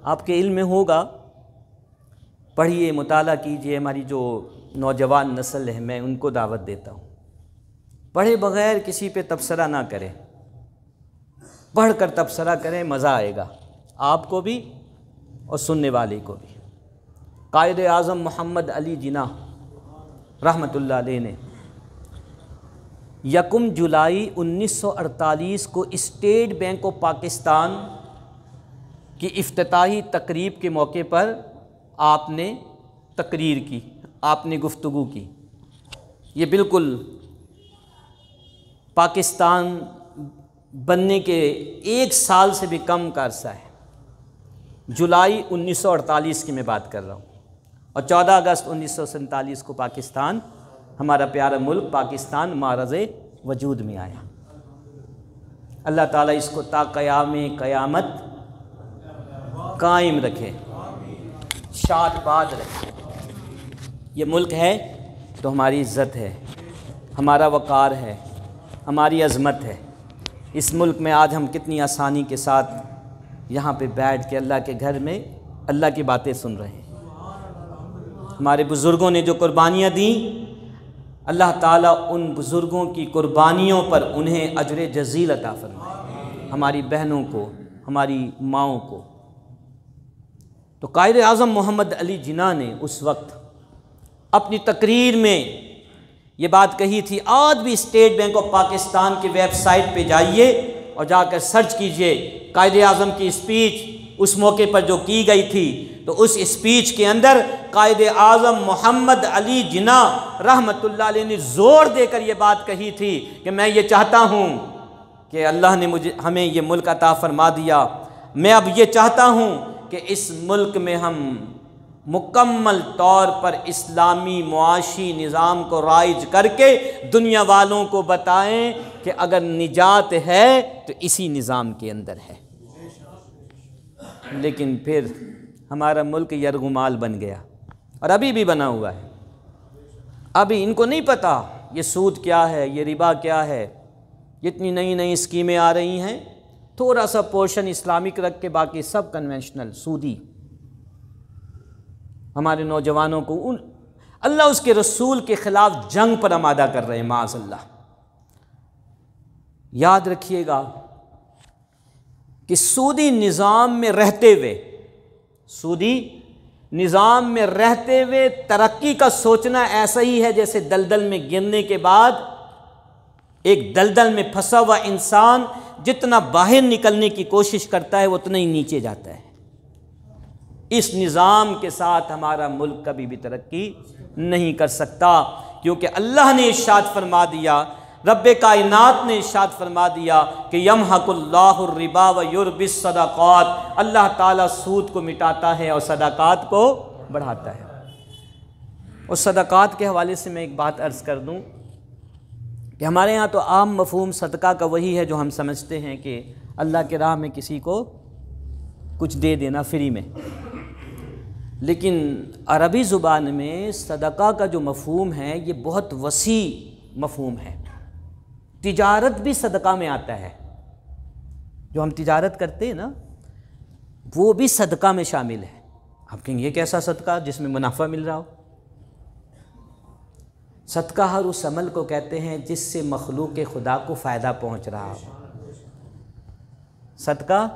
آپ کے علم میں ہوگا، پڑھیے، مطالعہ کیجئے۔ ہماری جو نوجوان نسل ہے میں ان کو دعوت دیتا ہوں، پڑھے بغیر کسی پہ تبصرہ نہ کرے، پڑھ کر تبصرہ کریں، مزہ آئے گا آپ کو بھی اور سننے والے کو بھی۔ قائد اعظم محمد علی جناح رحمۃ اللہ علیہ نے 1 جولائی 1948 کو اسٹیٹ بینک آف پاکستان کی افتتاحی تقریب کے موقع پر آپ نے تقریر کی، آپ نے گفتگو کی۔ یہ بالکل پاکستان بننے کے 1 سال سے بھی کم کا عرصہ ہے۔ جولائی 1948 کی میں بات کر رہا ہوں، اور 14 اگست 1947 کو پاکستان، ہمارا پیارا ملک پاکستان معرض وجود میں آیا۔ اللہ تعالیٰ اس کو تا قیام قیامت قائم رکھے، شاد باد رکھے۔ یہ ملک ہے تو ہماری عزت ہے، ہمارا وقار ہے، ہماری عظمت ہے۔ اس ملک میں آج ہم کتنی آسانی کے ساتھ یہاں پہ بیٹھ کے اللہ کے گھر میں اللہ کی باتیں سن رہے ہیں۔ ہمارے بزرگوں نے جو قربانیاں دیں، اللہ تعالیٰ ان بزرگوں کی قربانیوں پر انہیں اجر جزیل عطا فرمائے، ہماری بہنوں کو، ہماری ماؤں کو۔ تو قائد اعظم محمد علی جناح نے اس وقت اپنی تقریر میں یہ بات کہی تھی۔ آج بھی اسٹیٹ بینک آف پاکستان کی ویب سائٹ پہ جائیے اور جا کر سرچ کیجئے قائد اعظم کی اسپیچ اس موقع پر جو کی گئی تھی، تو اس اسپیچ کے اندر قائد اعظم محمد علی جناح رحمۃ اللہ علیہ نے زور دے کر یہ بات کہی تھی کہ میں یہ چاہتا ہوں کہ اللہ نے ہمیں یہ ملک عطا فرما دیا، میں اب یہ چاہتا ہوں کہ اس ملک میں ہم مکمل طور پر اسلامی معاشی نظام کو رائج کر کے دنیا والوں کو بتائیں کہ اگر نجات ہے تو اسی نظام کے اندر ہے۔ لیکن پھر ہمارا ملک یرغمال بن گیا، اور ابھی بھی بنا ہوا ہے۔ ابھی ان کو نہیں پتہ یہ سود کیا ہے، یہ ربا کیا ہے۔ جتنی نئی نئی اسکیمیں آ رہی ہیں، تھوڑا سا پورشن اسلامک رکھ کے باقی سب کنونشنل سودی۔ ہمارے نوجوانوں کو اللہ اس کے رسول کے خلاف جنگ پر آمادہ کر رہے ہیں، معاذ اللہ۔ یاد رکھیے گا کہ سودی نظام میں رہتے ہوئے ترقی کا سوچنا ایسا ہی ہے جیسے دلدل میں گرنے کے بعد ایک دلدل میں پھنسا ہوا انسان جتنا باہر نکلنے کی کوشش کرتا ہے اتنا ہی نیچے جاتا ہے۔ اس نظام کے ساتھ ہمارا ملک کبھی بھی ترقی نہیں کر سکتا، کیونکہ اللہ نے ارشاد فرما دیا، رب کائنات نے ارشاد فرما دیا کہ یمحق اللہ الربا ویربی الصدقات، اللہ تعالیٰ سود کو مٹاتا ہے اور صدقات کو بڑھاتا ہے۔ اور صدقات کے حوالے سے میں ایک بات عرض کر دوں کہ ہمارے ہاں تو عام مفہوم صدقہ کا وہی ہے جو ہم سمجھتے ہیں کہ اللہ کے راہ میں کسی کو کچھ دے دینا فری میں، لیکن عربی زبان میں صدقہ کا جو مفہوم ہے یہ بہت وسیع مفہوم ہے۔ تجارت بھی صدقہ میں آتا ہے، جو ہم تجارت کرتے ہیں نا وہ بھی صدقہ میں شامل ہے۔ آپ کہیں یہ کیسا صدقہ جس میں منافع مل رہا ہو؟ صدقہ ہر اس عمل کو کہتے ہیں جس سے مخلوق خدا کو فائدہ پہنچ رہا ہو۔ صدقہ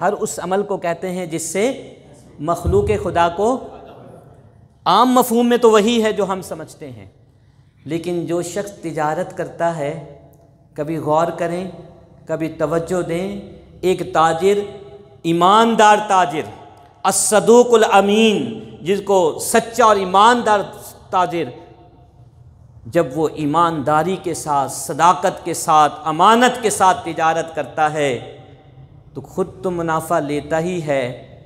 ہر اس عمل کو کہتے ہیں جس سے مخلوق خدا کو، عام مفہوم میں تو وہی ہے جو ہم سمجھتے ہیں، لیکن جو شخص تجارت کرتا ہے، کبھی غور کریں، کبھی توجہ دیں، ایک تاجر، ایماندار تاجر، الصدوق الامین، جس کو سچا اور ایماندار تاجر، جب وہ ایمانداری کے ساتھ، صداقت کے ساتھ، امانت کے ساتھ تجارت کرتا ہے تو خود تو منافع لیتا ہی ہے،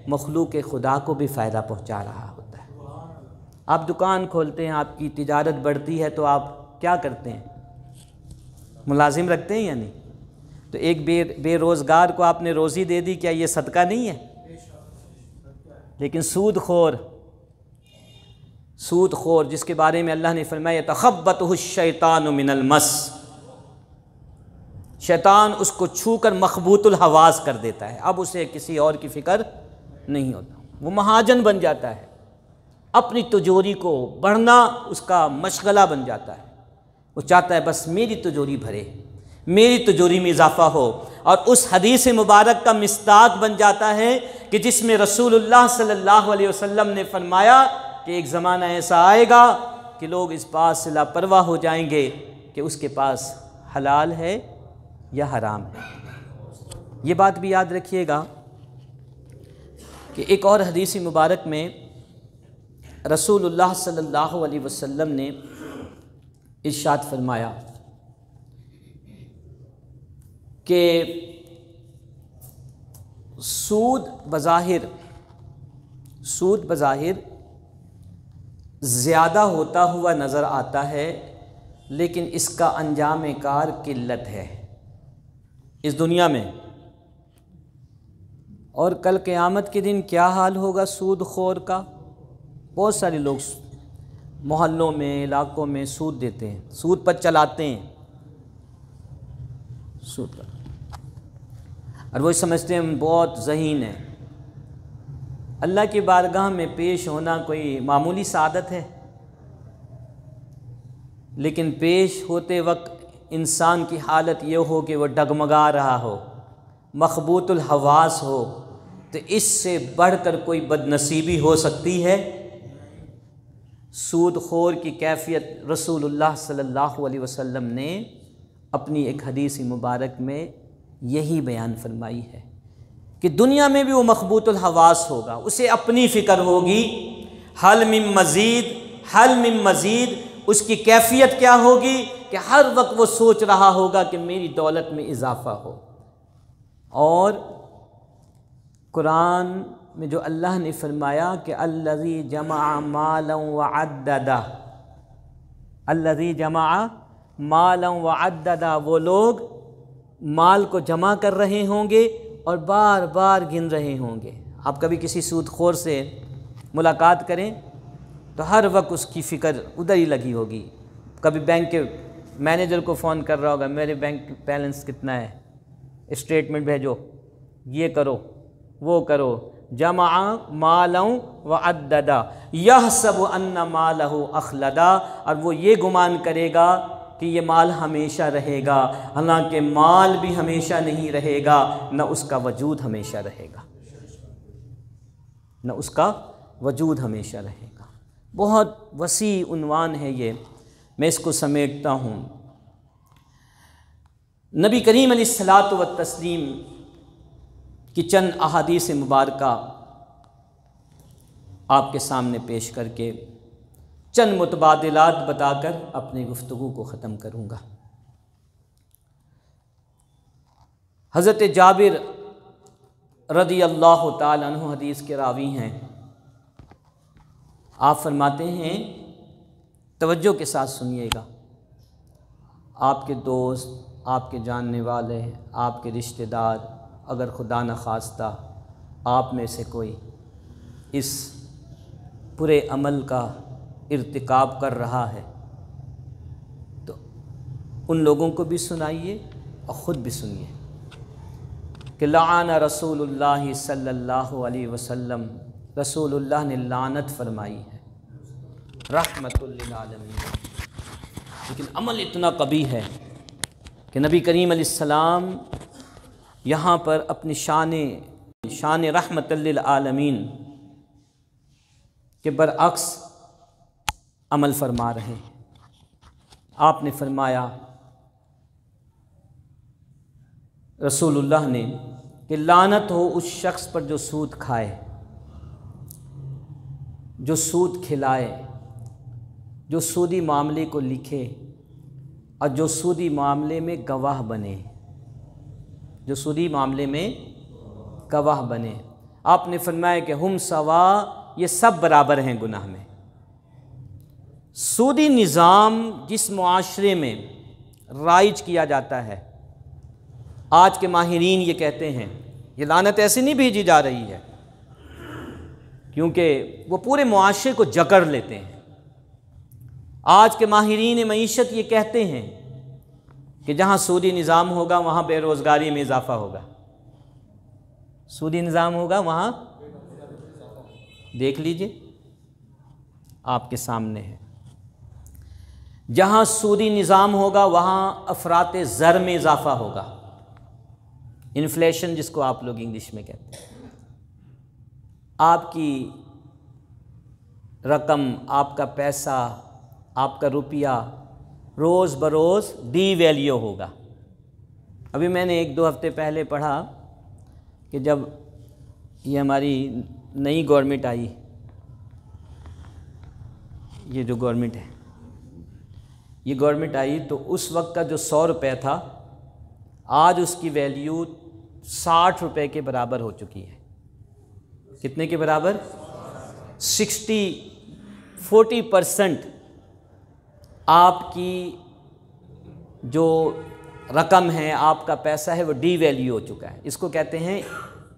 مخلوق خدا کو بھی فائدہ پہنچا رہا ہوتا ہے۔ آپ دکان کھولتے ہیں، آپ کی تجارت بڑھتی ہے تو آپ کیا کرتے ہیں؟ ملازم رکھتے ہیں یا نہیں؟ تو ایک بے روزگار کو آپ نے روزی دے دی، کیا یہ صدقہ نہیں ہے؟ لیکن سود خور جس کے بارے میں اللہ نے فرمایا تخبطہ الشیطان من المس، شیطان اس کو چھو کر مخبوط الحواس کر دیتا ہے، اب اسے کسی اور کی فکر نہیں ہوتا، وہ مہاجن بن جاتا ہے، اپنی تجوری کو بڑھنا اس کا مشغلہ بن جاتا ہے، وہ چاہتا ہے بس میری تجوری بھرے، میری تجوری میں اضافہ ہو، اور اس حدیث مبارک کا مصداق بن جاتا ہے کہ جس میں رسول اللہ صلی اللہ علیہ وسلم نے فرمایا کہ ایک زمانہ ایسا آئے گا کہ لوگ اس بات سے لاپرواہ ہو جائیں گے کہ اس کے پاس حلال ہے یا حرام ہے۔ یہ بات بھی یاد رکھیے گا کہ ایک اور حدیث مبارک میں رسول اللہ صلی اللہ علیہ وسلم نے ارشاد فرمایا کہ سود بظاہر زیادہ ہوتا ہوا نظر آتا ہے، لیکن اس کا انجام کار قلت ہے اس دنیا میں، اور کل قیامت کے دن کیا حال ہوگا سود خور کا۔ بہت سارے لوگ محلوں میں علاقوں میں سود دیتے ہیں، سود پر چلاتے ہیں، سود پر، اور وہ سمجھتے ہیں بہت ذہین ہے۔ اللہ کی بارگاہ میں پیش ہونا کوئی معمولی سعادت ہے، لیکن پیش ہوتے وقت انسان کی حالت یہ ہو کہ وہ ڈگمگا رہا ہو، مخبوط الحواس ہو، تو اس سے بڑھ کر کوئی بد نصیبی ہو سکتی ہے؟ سود خور کی کیفیت رسول اللہ صلی اللہ علیہ وسلم نے اپنی ایک حدیث مبارک میں یہی بیان فرمائی ہے کہ دنیا میں بھی وہ مخبوط الحواس ہوگا، اسے اپنی فکر ہوگی، حل من مزید، اس کی کیفیت کیا ہوگی کہ ہر وقت وہ سوچ رہا ہوگا کہ میری دولت میں اضافہ ہو۔ اور قرآن میں جو اللہ نے فرمایا کہ الذی جمع مالا وعددہ، الذی جمع مالا وعددہ، وہ لوگ مال کو جمع کر رہے ہوں گے اور بار بار گن رہے ہوں گے۔ آپ کبھی کسی سود خور سے ملاقات کریں تو ہر وقت اس کی فکر ادھر ہی لگی ہوگی، کبھی بینک کے مینیجر کو فون کر رہا ہوگا، میرے بینک بیلنس کتنا ہے، اسٹیٹمنٹ بھیجو، یہ کرو وہ کرو۔ جمع مالا وعددا یحسب ان مالہ اخلدا، اور وہ یہ گمان کرے گا کہ یہ مال ہمیشہ رہے گا، حالانکہ مال بھی ہمیشہ نہیں رہے گا، نہ اس کا وجود ہمیشہ رہے گا، نہ اس کا وجود ہمیشہ رہے گا۔ بہت وسیع عنوان ہے یہ، میں اس کو سمیٹتا ہوں۔ نبی کریم علیہ الصلاۃ والتسلیم کی چند احادیث مبارکہ آپ کے سامنے پیش کر کے چند متبادلات بتا کر اپنی گفتگو کو ختم کروں گا۔ حضرت جابر رضی اللہ تعالی عنہ حدیث کے راوی ہیں، آپ فرماتے ہیں، توجہ کے ساتھ سنیے گا، آپ کے دوست، آپ کے جاننے والے، آپ کے رشتہ دار، اگر خدا نخواستہ آپ میں سے کوئی اس برے عمل کا ارتکاب کر رہا ہے تو ان لوگوں کو بھی سنائیے اور خود بھی سنیے کہ لعن رسول اللہ صلی اللہ علیہ وسلم، رسول اللہ نے لعنت فرمائی ہے، رحمت للعالمین۔ لیکن عمل اتنا قبیح ہے کہ نبی کریم علیہ السلام یہاں پر اپنی شان رحمت للعالمین کے برعکس عمل فرما رہے ہیں۔ آپ نے فرمایا، رسول اللہ نے، کہ لعنت ہو اس شخص پر جو سود کھائے، جو سود کھلائے، جو سودی معاملے کو لکھے اور جو سودی معاملے میں گواہ بنے، جو سودی معاملے میں گواہ بنے۔ آپ نے فرمایا کہ ہم سوا، یہ سب برابر ہیں گناہ میں۔ سودی نظام جس معاشرے میں رائج کیا جاتا ہے، آج کے ماہرین یہ کہتے ہیں، یہ لعنت ایسے نہیں بھیجی جا رہی ہے کیونکہ وہ پورے معاشرے کو جکڑ لیتے ہیں۔ آج کے ماہرین معیشت یہ کہتے ہیں کہ جہاں سودی نظام ہوگا وہاں بے روزگاری میں اضافہ ہوگا، سودی نظام ہوگا وہاں، دیکھ لیجئے آپ کے سامنے ہے، جہاں سودی نظام ہوگا وہاں افراط زر میں اضافہ ہوگا، انفلیشن جس کو آپ لوگ انگلش میں کہتے ہیں، آپ کی رقم، آپ کا پیسہ، آپ کا روپیہ روز بروز ڈی ویلیو ہوگا۔ ابھی میں نے 1-2 ہفتے پہلے پڑھا کہ جب یہ ہماری نئی گورنمنٹ آئی، یہ جو گورنمنٹ ہے، یہ گورنمنٹ آئی تو اس وقت کا جو 100 روپے تھا، آج اس کی ویلیو 60 روپے کے برابر ہو چکی ہے۔ کتنے کے برابر؟ 40% آپ کی جو رقم ہے، آپ کا پیسہ ہے، وہ ڈی ویلیو ہو چکا ہے۔ اس کو کہتے ہیں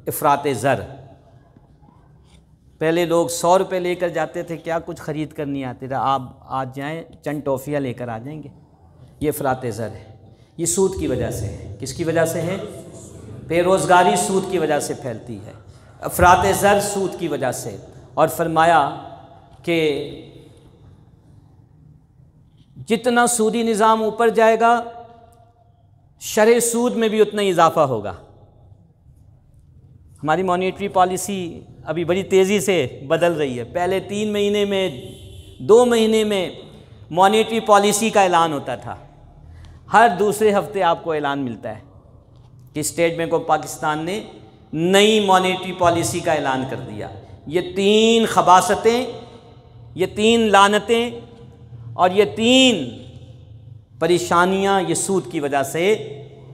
افراط زر۔ پہلے لوگ 100 روپے لے کر جاتے تھے، کیا کچھ خرید کر نہیں آتے تھے، آپ آج جائیں چند ٹافیاں لے کر آ جائیں گے۔ یہ افراط زر ہے، یہ سود کی وجہ سے ہے۔ کس کی وجہ سے ہے؟ بے روزگاری سود کی وجہ سے پھیلتی ہے، افراط زر سود کی وجہ سے۔ اور فرمایا کہ جتنا سودی نظام اوپر جائے گا، شرح سود میں بھی اتنا ہی اضافہ ہوگا۔ ہماری مانیٹری پالیسی ابھی بڑی تیزی سے بدل رہی ہے۔ پہلے 3 مہینے میں، 2 مہینے میں مانیٹری پالیسی کا اعلان ہوتا تھا۔ ہر دوسرے ہفتے آپ کو اعلان ملتا ہے کہ اسٹیٹ بینک آف پاکستان نے نئی مانیٹری پالیسی کا اعلان کر دیا۔ یہ 3 خباثتیں، یہ 3 لعنتیں اور یہ 3 پریشانیاں یہ سود کی وجہ سے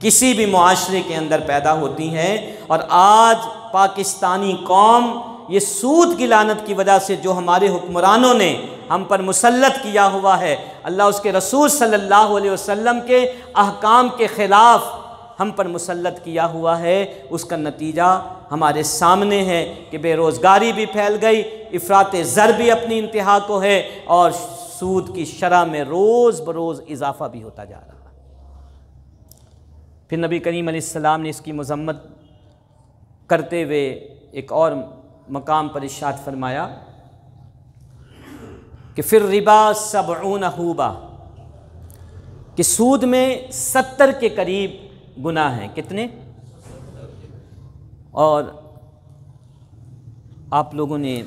کسی بھی معاشرے کے اندر پیدا ہوتی ہیں۔ اور آج پاکستانی قوم یہ سود کی لعنت کی وجہ سے جو ہمارے حکمرانوں نے ہم پر مسلط کیا ہوا ہے، اللہ اس کے رسول صلی اللہ علیہ وسلم کے احکام کے خلاف ہم پر مسلط کیا ہوا ہے، اس کا نتیجہ ہمارے سامنے ہے کہ بے روزگاری بھی پھیل گئی، افراط زر بھی اپنی انتہا کو ہے، اور سود کی شرح میں روز بروز اضافہ بھی ہوتا جا رہا ہے۔ پھر نبی کریم علیہ السلام نے اس کی مذمت کرتے ہوئے ایک اور مقام پر ارشاد فرمایا کہ فی الربا 70 حوبہ، کہ سود میں 70 کے قریب گناہ ہیں۔ کتنے؟ اور آپ لوگوں نے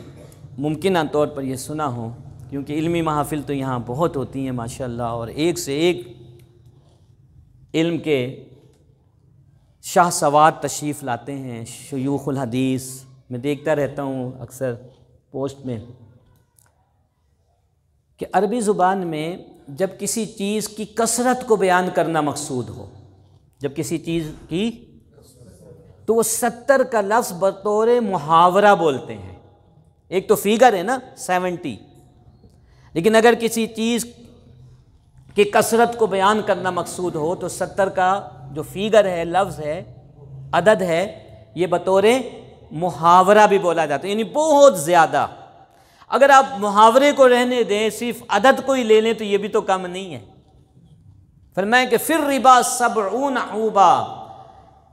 ممکنہ طور پر یہ سنا ہو، کیونکہ علمی محافل تو یہاں بہت ہوتی ہیں ماشاءاللہ، اور ایک سے ایک علم کے شاہ سوار تشریف لاتے ہیں، شیوخ الحدیث۔ میں دیکھتا رہتا ہوں اکثر پوسٹ میں کہ عربی زبان میں جب کسی چیز کی کثرت کو بیان کرنا مقصود ہو، جب کسی چیز کی، تو وہ 70 کا لفظ بطور محاورہ بولتے ہیں۔ ایک تو فیگر ہے نا 70، لیکن اگر کسی چیز کی کثرت کو بیان کرنا مقصود ہو تو 70 کا جو فیگر ہے، لفظ ہے، عدد ہے، یہ بطور محاورہ بھی بولا جاتا ہے، یعنی بہت زیادہ۔ اگر آپ محاورے کو رہنے دیں، صرف عدد کو ہی لے لیں تو یہ بھی تو کم نہیں ہے۔ فرمایا کہ فی الربا 70 حوبہ،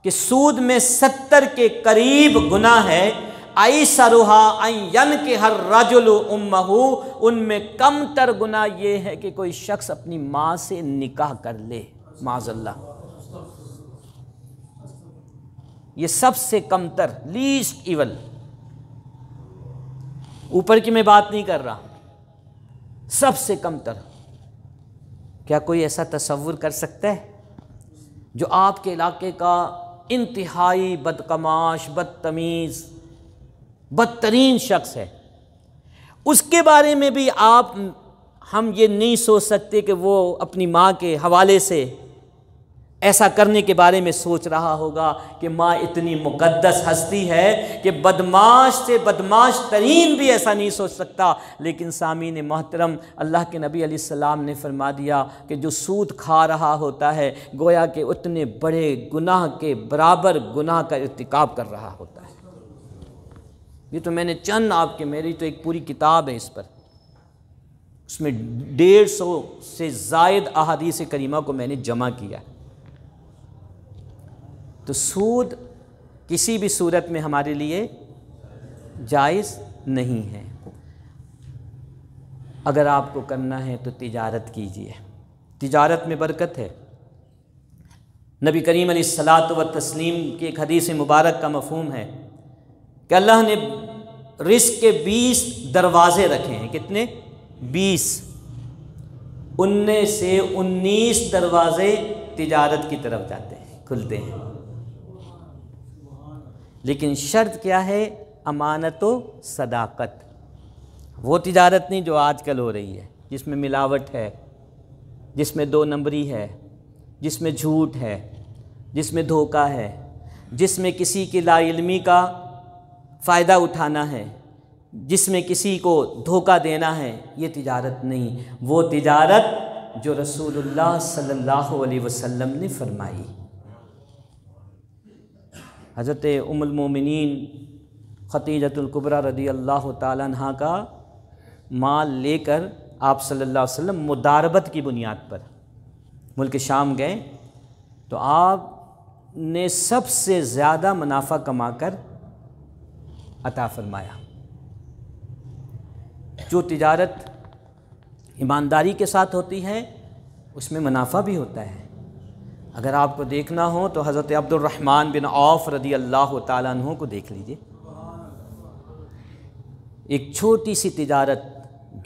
کہ سود میں 70 کے قریب گناہ ہے۔ ایسرھا ان ینکح الرجل امہ، ان میں کم تر گناہ یہ ہے کہ کوئی شخص اپنی ماں سے نکاح کر لے، معاذ اللہ۔ یہ سب سے کم تر، لیسٹ ایول۔ اوپر کی میں بات نہیں کر رہا، سب سے کم تر۔ کیا کوئی ایسا تصور کر سکتا ہے جو آپ کے علاقے کا انتہائی بدقماش، بدتمیز، بدترین شخص ہے، اس کے بارے میں بھی ہم یہ نہیں سوچ سکتے کہ وہ اپنی ماں کے حوالے سے ایسا کرنے کے بارے میں سوچ رہا ہوگا کہ ماں اتنی مقدس ہستی ہے کہ بدماش سے بدماش ترین بھی ایسا نہیں سوچ سکتا۔ لیکن سامعین محترم، اللہ کے نبی علیہ السلام نے فرما دیا کہ جو سود کھا رہا ہوتا ہے گویا کہ اتنے بڑے گناہ کے برابر گناہ کا ارتکاب کر رہا ہوتا ہے۔ یہ تو میں نے چند آپ کے، میری تو ایک پوری کتاب ہے اس پر، اس میں 150 سے زائد احادیث کریمہ کو میں نے جمع کیا۔ تو سود کسی بھی صورت میں ہمارے لیے جائز نہیں ہے۔ اگر آپ کو کرنا ہے تو تجارت کیجیے، تجارت میں برکت ہے۔ نبی کریم علیہ الصلاۃ والتسلیم کی ایک حدیث مبارک کا مفہوم ہے کہ اللہ نے رزق کے 20 دروازے رکھے ہیں. کتنے؟ 20. ان میں سے 19 دروازے تجارت کی طرف جاتے ہیں، کھلتے ہیں. لیکن شرط کیا ہے؟ امانت و صداقت. وہ تجارت نہیں جو آج کل ہو رہی ہے، جس میں ملاوٹ ہے، جس میں 2 نمبری ہے، جس میں جھوٹ ہے، جس میں دھوکہ ہے، جس میں کسی کی لا علمی کا فائدہ اٹھانا ہے، جس میں کسی کو دھوکہ دینا ہے. یہ تجارت نہیں. وہ تجارت جو رسول اللہ صلی اللہ علیہ وسلم نے فرمائی. حضرت ام المومنین خدیجۃ الکبریٰ رضی اللہ تعالیٰ عنہا کا مال لے کر آپ صلی اللہ علیہ وسلم مداربت کی بنیاد پر ملک شام گئے تو آپ نے سب سے زیادہ منافع کما کر عطا فرمایا. جو تجارت ایمانداری کے ساتھ ہوتی ہے اس میں منافع بھی ہوتا ہے. اگر آپ کو دیکھنا ہو تو حضرت عبد الرحمن بن عوف رضی اللہ تعالیٰ عنہ کو دیکھ لیجئے. ایک چھوٹی سی تجارت،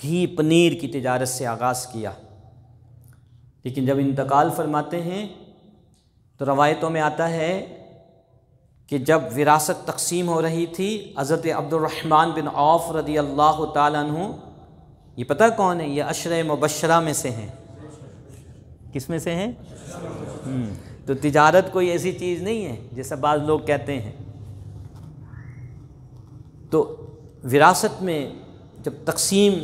گھی پنیر کی تجارت سے آغاز کیا، لیکن جب انتقال فرماتے ہیں تو روایتوں میں آتا ہے کہ جب وراثت تقسیم ہو رہی تھی، حضرت عبد الرحمن بن عوف رضی اللہ تعالیٰ عنہ، یہ پتہ کون ہے؟ یہ عشرہ مبشرہ میں سے ہیں. کس میں سے ہیں؟ تو تجارت کوئی ایسی چیز نہیں ہے جیسا بعض لوگ کہتے ہیں. تو وراثت میں جب تقسیم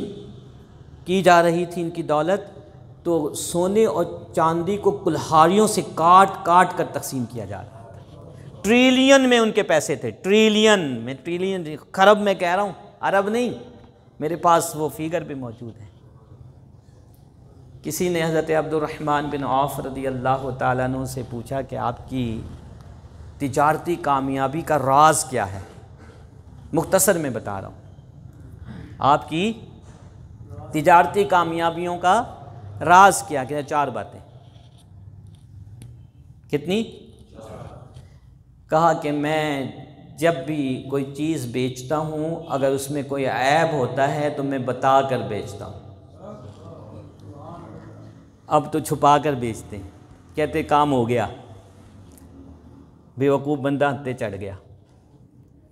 کی جا رہی تھی ان کی دولت، تو سونے اور چاندی کو کلہاڑیوں سے کاٹ کاٹ کر تقسیم کیا جا رہا تھا. ٹریلین میں ان کے پیسے تھے، ٹریلین میں، ٹریلین خرب میں کہہ رہا ہوں، ارب نہیں. میرے پاس وہ فگر بھی موجود ہے. کسی نے حضرت عبد الرحمن بن عوف رضی اللہ تعالیٰ عنہ سے پوچھا کہ آپ کی تجارتی کامیابی کا راز کیا ہے؟ مختصر میں بتا رہا ہوں. آپ کی تجارتی کامیابیوں کا راز کیا؟ کہ 4 باتیں. کتنی؟ کہا کہ میں جب بھی کوئی چیز بیچتا ہوں، اگر اس میں کوئی عیب ہوتا ہے تو میں بتا کر بیچتا ہوں. اب تو چھپا کر بیچتے ہیں، کہتے کام ہو گیا، بے وقوف بندہ ہتھے چڑھ گیا.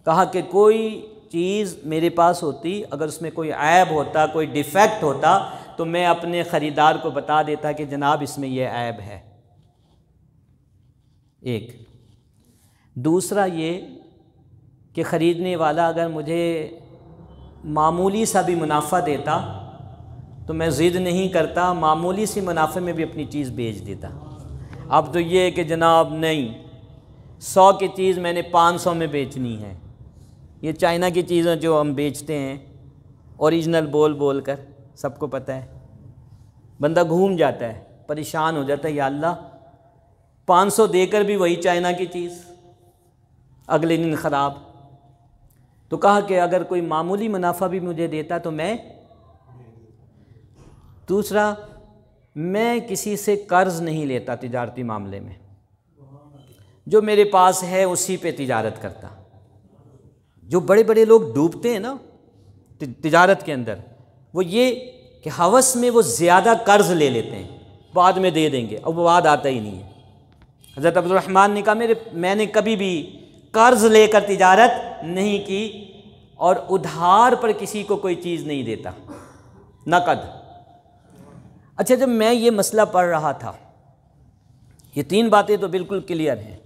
کہا کہ کوئی چیز میرے پاس ہوتی، اگر اس میں کوئی عیب ہوتا، کوئی ڈیفیکٹ ہوتا، تو میں اپنے خریدار کو بتا دیتا کہ جناب اس میں یہ عیب ہے. ایک. دوسرا یہ کہ خریدنے والا اگر مجھے معمولی سا بھی منافع دیتا تو میں ضد نہیں کرتا، معمولی سی منافع میں بھی اپنی چیز بیچ دیتا. اب تو یہ ہے کہ جناب نہیں، 100 کی چیز میں نے 500 میں بیچنی ہے. یہ چائنا کی چیزیں جو ہم بیچتے ہیں اوریجنل بول بول کر، سب کو پتہ ہے. بندہ گھوم جاتا ہے، پریشان ہو جاتا ہے، یا اللہ 500 دے کر بھی وہی چائنا کی چیز، اگلے دن خراب. تو کہا کہ اگر کوئی معمولی منافع بھی مجھے دیتا تو میں. دوسرا، میں کسی سے قرض نہیں لیتا تجارتی معاملے میں، جو میرے پاس ہے اسی پہ تجارت کرتا. جو بڑے بڑے لوگ ڈوبتے ہیں نا تجارت کے اندر، وہ یہ کہ ہوس میں وہ زیادہ قرض لے لیتے ہیں، بعد میں دے دیں گے، اور وہ بعد آتا ہی نہیں ہے. حضرت عبد الرحمن نے کہا میں نے کبھی بھی قرض لے کر تجارت نہیں کی، اور ادھار پر کسی کو کوئی چیز نہیں دیتا، نقد. اچھا، جب میں یہ مسئلہ پڑھ رہا تھا، یہ 3 باتیں تو بالکل کلیئر ہیں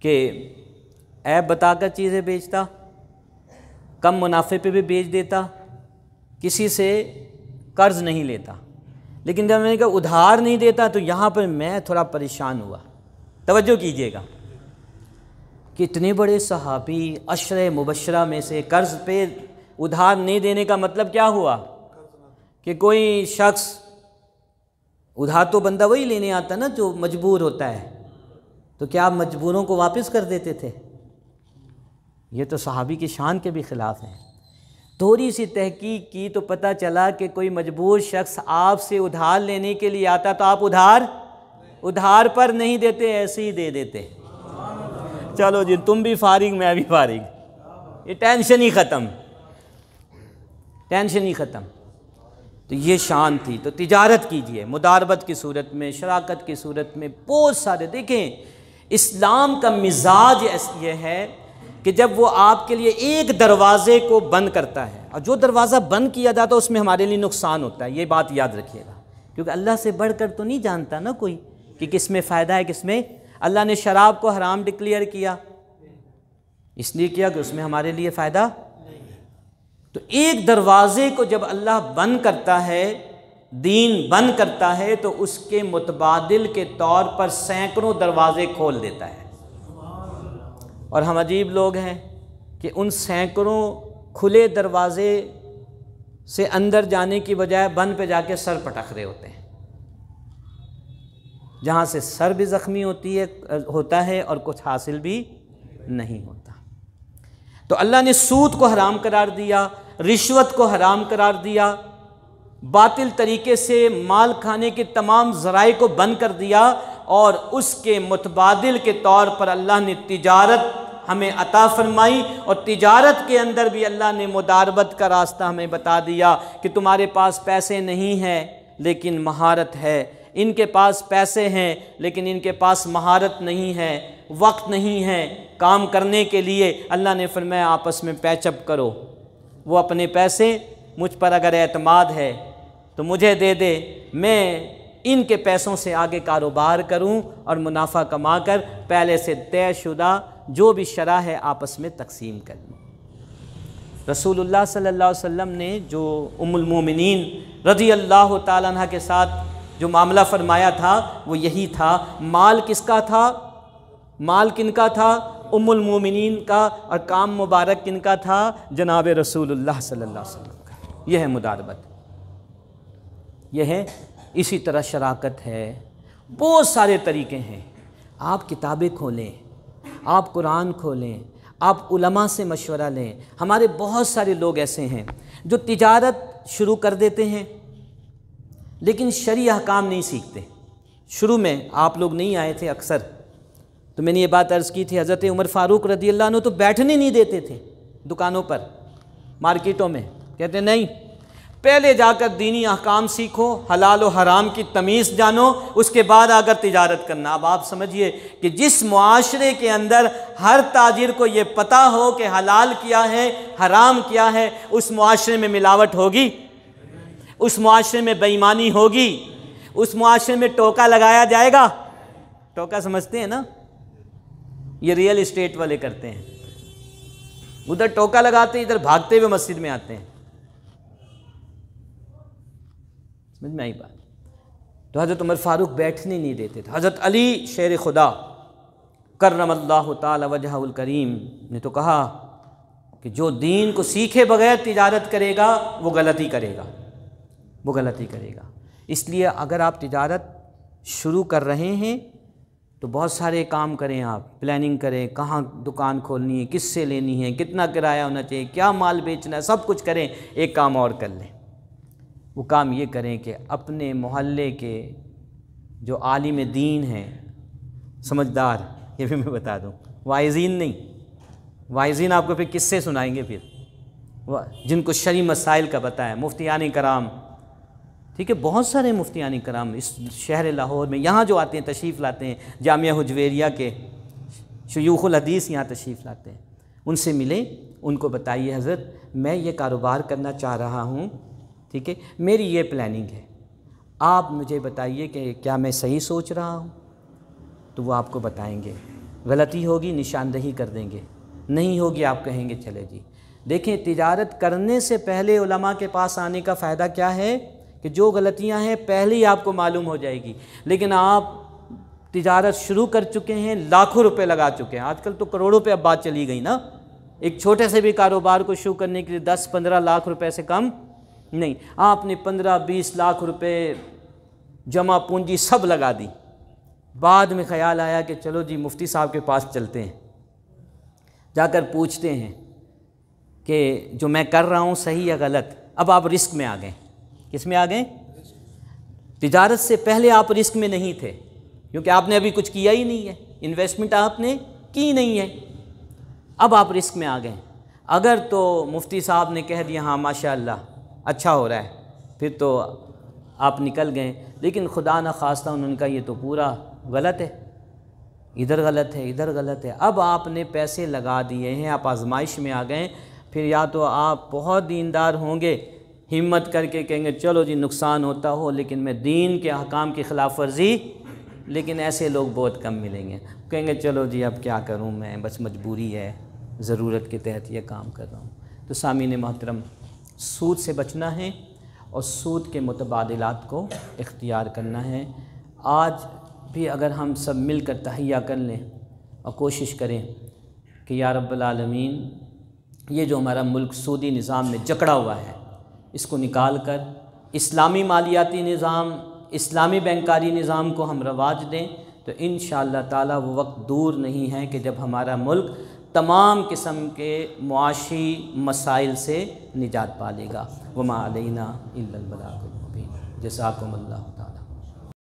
کہ عیب بتا کر چیزیں بیچتا، کم منافع پہ بھی بیچ دیتا، کسی سے قرض نہیں لیتا. لیکن جب میں نے کہا ادھار نہیں دیتا تو یہاں پر میں تھوڑا پریشان ہوا. توجہ کیجئے گا کہ اتنے بڑے صحابی عشرہ مبشرہ میں سے قرض پہ ادھار نہیں دینے کا مطلب کیا ہوا؟ کہ کوئی شخص ادھار تو بندہ وہی لینے آتا نا جو مجبور ہوتا ہے، تو کیا آپ مجبوروں کو واپس کر دیتے تھے؟ یہ تو صحابی کی شان کے بھی خلاف ہے. تھوڑی سی تحقیق کی تو پتہ چلا کہ کوئی مجبور شخص آپ سے ادھار لینے کے لیے آتا تو آپ ادھار پر نہیں دیتے، ایسے ہی دے دیتے۔ چلو جی تم بھی فارغ میں بھی فارغ، یہ ٹینشن ہی ختم، ٹینشن ہی ختم۔ تو یہ شان تھی۔ تو تجارت کیجئے مداربت کی صورت میں، شراکت کی صورت میں، بہت سارے۔ دیکھیں اسلام کا مزاج یہ ہے کہ جب وہ آپ کے لیے ایک دروازے کو بند کرتا ہے، اور جو دروازہ بند کیا جاتا ہے اس میں ہمارے لیے نقصان ہوتا ہے، یہ بات یاد رکھیے گا، کیونکہ اللہ سے بڑھ کر تو نہیں جانتا نا کوئی کہ کس میں فائدہ ہے کس میں۔ اللہ نے شراب کو حرام ڈکلیئر کیا، اس لیے کیا کہ اس میں ہمارے لیے فائدہ۔ تو ایک دروازے کو جب اللہ بند کرتا ہے، دین بند کرتا ہے، تو اس کے متبادل کے طور پر سینکڑوں دروازے کھول دیتا ہے۔ اور ہم عجیب لوگ ہیں کہ ان سینکڑوں کھلے دروازے سے اندر جانے کی بجائے بند پہ جا کے سر پٹک رہے ہوتے ہیں، جہاں سے سر بھی زخمی ہوتا ہے اور کچھ حاصل بھی نہیں ہوتا۔ تو اللہ نے سود کو حرام قرار دیا، رشوت کو حرام قرار دیا، باطل طریقے سے مال کھانے کے تمام ذرائع کو بند کر دیا، اور اس کے متبادل کے طور پر اللہ نے تجارت ہمیں عطا فرمائی، اور تجارت کے اندر بھی اللہ نے مداربت کا راستہ ہمیں بتا دیا کہ تمہارے پاس پیسے نہیں ہیں لیکن مہارت ہے، ان کے پاس پیسے ہیں لیکن ان کے پاس مہارت نہیں ہے، وقت نہیں ہے کام کرنے کے لیے۔ اللہ نے فرمایا آپس میں پیچ اپ کرو، وہ اپنے پیسے مجھ پر اگر اعتماد ہے تو مجھے دے دے، میں ان کے پیسوں سے آگے کاروبار کروں اور منافع کما کر پہلے سے طے شدہ جو بھی شرح ہے آپس میں تقسیم کر لوں۔ رسول اللہ صلی اللہ علیہ وسلم نے جو ام المومنین رضی اللہ تعالیٰ عنہ کے ساتھ جو معاملہ فرمایا تھا وہ یہی تھا۔ مال کس کا تھا؟ مال کن کا تھا؟ ام المومنین کا، اور کام مبارک کن کا تھا؟ جناب رسول اللہ صلی اللہ علیہ وسلم کا۔ یہ ہے مداربت، یہ ہے۔ اسی طرح شراکت ہے، بہت سارے طریقے ہیں۔ آپ کتابیں کھولیں، آپ قرآن کھولیں، آپ علماء سے مشورہ لیں۔ ہمارے بہت سارے لوگ ایسے ہیں جو تجارت شروع کر دیتے ہیں لیکن شرعی احکام نہیں سیکھتے۔ شروع میں آپ لوگ نہیں آئے تھے اکثر، تو میں نے یہ بات عرض کی تھی، حضرت عمر فاروق رضی اللہ عنہ تو بیٹھنے نہیں دیتے تھے دکانوں پر، مارکیٹوں میں، کہتے نہیں پہلے جا کر دینی احکام سیکھو، حلال و حرام کی تمیز جانو، اس کے بعد اگر تجارت کرنا۔ اب آپ سمجھئے کہ جس معاشرے کے اندر ہر تاجر کو یہ پتہ ہو کہ حلال کیا ہے حرام کیا ہے، اس معاشرے میں ملاوٹ ہوگی، اس معاشرے میں بے ایمانی ہوگی، اس معاشرے میں ٹوکا لگایا جائے گا۔ ٹوکا سمجھتے ہیں نا، یہ ریئل اسٹیٹ والے کرتے ہیں، ادھر ٹوکا لگاتے ہیں، ادھر بھاگتے ہوئے مسجد میں آتے ہیں۔ سمجھ میں آئی بات؟ تو حضرت عمر فاروق بیٹھنے نہیں دیتے تھے۔ حضرت علی شیر خدا کرم اللہ تعالی وجہہ الکریم نے تو کہا کہ جو دین کو سیکھے بغیر تجارت کرے گا وہ غلطی کرے گا، وہ غلطی کرے گا۔ اس لیے اگر آپ تجارت شروع کر رہے ہیں تو بہت سارے کام کریں، آپ پلاننگ کریں، کہاں دکان کھولنی ہے، کس سے لینی ہے، کتنا کرایہ ہونا چاہیے، کیا مال بیچنا ہے، سب کچھ کریں۔ ایک کام اور کر لیں، وہ کام یہ کریں کہ اپنے محلے کے جو عالم دین ہیں، سمجھدار، یہ بھی میں بتا دوں، واعظین نہیں، واعظین آپ کو پھر کس سے سنائیں گے، پھر جن کو شرعی مسائل کا پتہ ہے، مفتیان کرام، ٹھیک ہے، بہت سارے مفتیان کرام اس شہر لاہور میں یہاں جو آتے ہیں، تشریف لاتے ہیں، جامعہ حجویریہ کے شیوخ الحدیث یہاں تشریف لاتے ہیں، ان سے ملیں، ان کو بتائیے حضرت میں یہ کاروبار کرنا چاہ رہا ہوں، ٹھیک ہے، میری یہ پلاننگ ہے، آپ مجھے بتائیے کہ کیا میں صحیح سوچ رہا ہوں؟ تو وہ آپ کو بتائیں گے، غلطی ہوگی نشاندہی کر دیں گے، نہیں ہوگی آپ کہیں گے چلے جی۔ دیکھیں تجارت کرنے سے پہلے علماء کے پاس آنے کا فائدہ کیا ہے کہ جو غلطیاں ہیں پہلے ہی آپ کو معلوم ہو جائے گی۔ لیکن آپ تجارت شروع کر چکے ہیں، لاکھوں روپے لگا چکے ہیں، آج کل تو کروڑوں پہ اب بات چلی گئی نا، ایک چھوٹے سے بھی کاروبار کو شروع کرنے کے لیے 10-15 لاکھ روپے سے کم نہیں، آپ نے 15-20 لاکھ روپے جمع پونجی سب لگا دی، بعد میں خیال آیا کہ چلو جی مفتی صاحب کے پاس چلتے ہیں، جا کر پوچھتے ہیں کہ جو میں کر رہا ہوں صحیح یا غلط۔ اب آپ رسک میں آ گئے، کس میں آ گئے؟ تجارت سے پہلے آپ رسک میں نہیں تھے، کیونکہ آپ نے ابھی کچھ کیا ہی نہیں ہے، انویسٹمنٹ آپ نے کی نہیں ہے، اب آپ رسک میں آ گئے۔ اگر تو مفتی صاحب نے کہہ دیا ہاں ماشاءاللہ اچھا ہو رہا ہے، پھر تو آپ نکل گئے، لیکن خدا نہ خواستہ انہوں نے کہا یہ تو پورا غلط ہے، ادھر غلط ہے، ادھر غلط ہے، اب آپ نے پیسے لگا دیے ہیں، آپ آزمائش میں آ گئے، پھر یا تو آپ بہت دیندار ہوں گے، ہمت کر کے کہیں گے چلو جی نقصان ہوتا ہو لیکن میں دین کے احکام کی خلاف ورزی، لیکن ایسے لوگ بہت کم ملیں گے، کہیں گے چلو جی اب کیا کروں میں، بس مجبوری ہے، ضرورت کے تحت یہ کام کر رہا ہوں۔ تو سامعین محترم، سود سے بچنا ہے اور سود کے متبادلات کو اختیار کرنا ہے۔ آج بھی اگر ہم سب مل کر تہیہ کر لیں اور کوشش کریں کہ یا رب العالمین یہ جو ہمارا ملک سودی نظام میں جکڑا ہوا ہے اس کو نکال کر اسلامی مالیاتی نظام، اسلامی بینکاری نظام کو ہم رواج دیں، تو انشاءاللہ تعالی وہ وقت دور نہیں ہے کہ جب ہمارا ملک تمام قسم کے معاشی مسائل سے نجات پا لے گا۔ وما علینا الا البلاغ المبین۔ جزاکم اللہ تعالی۔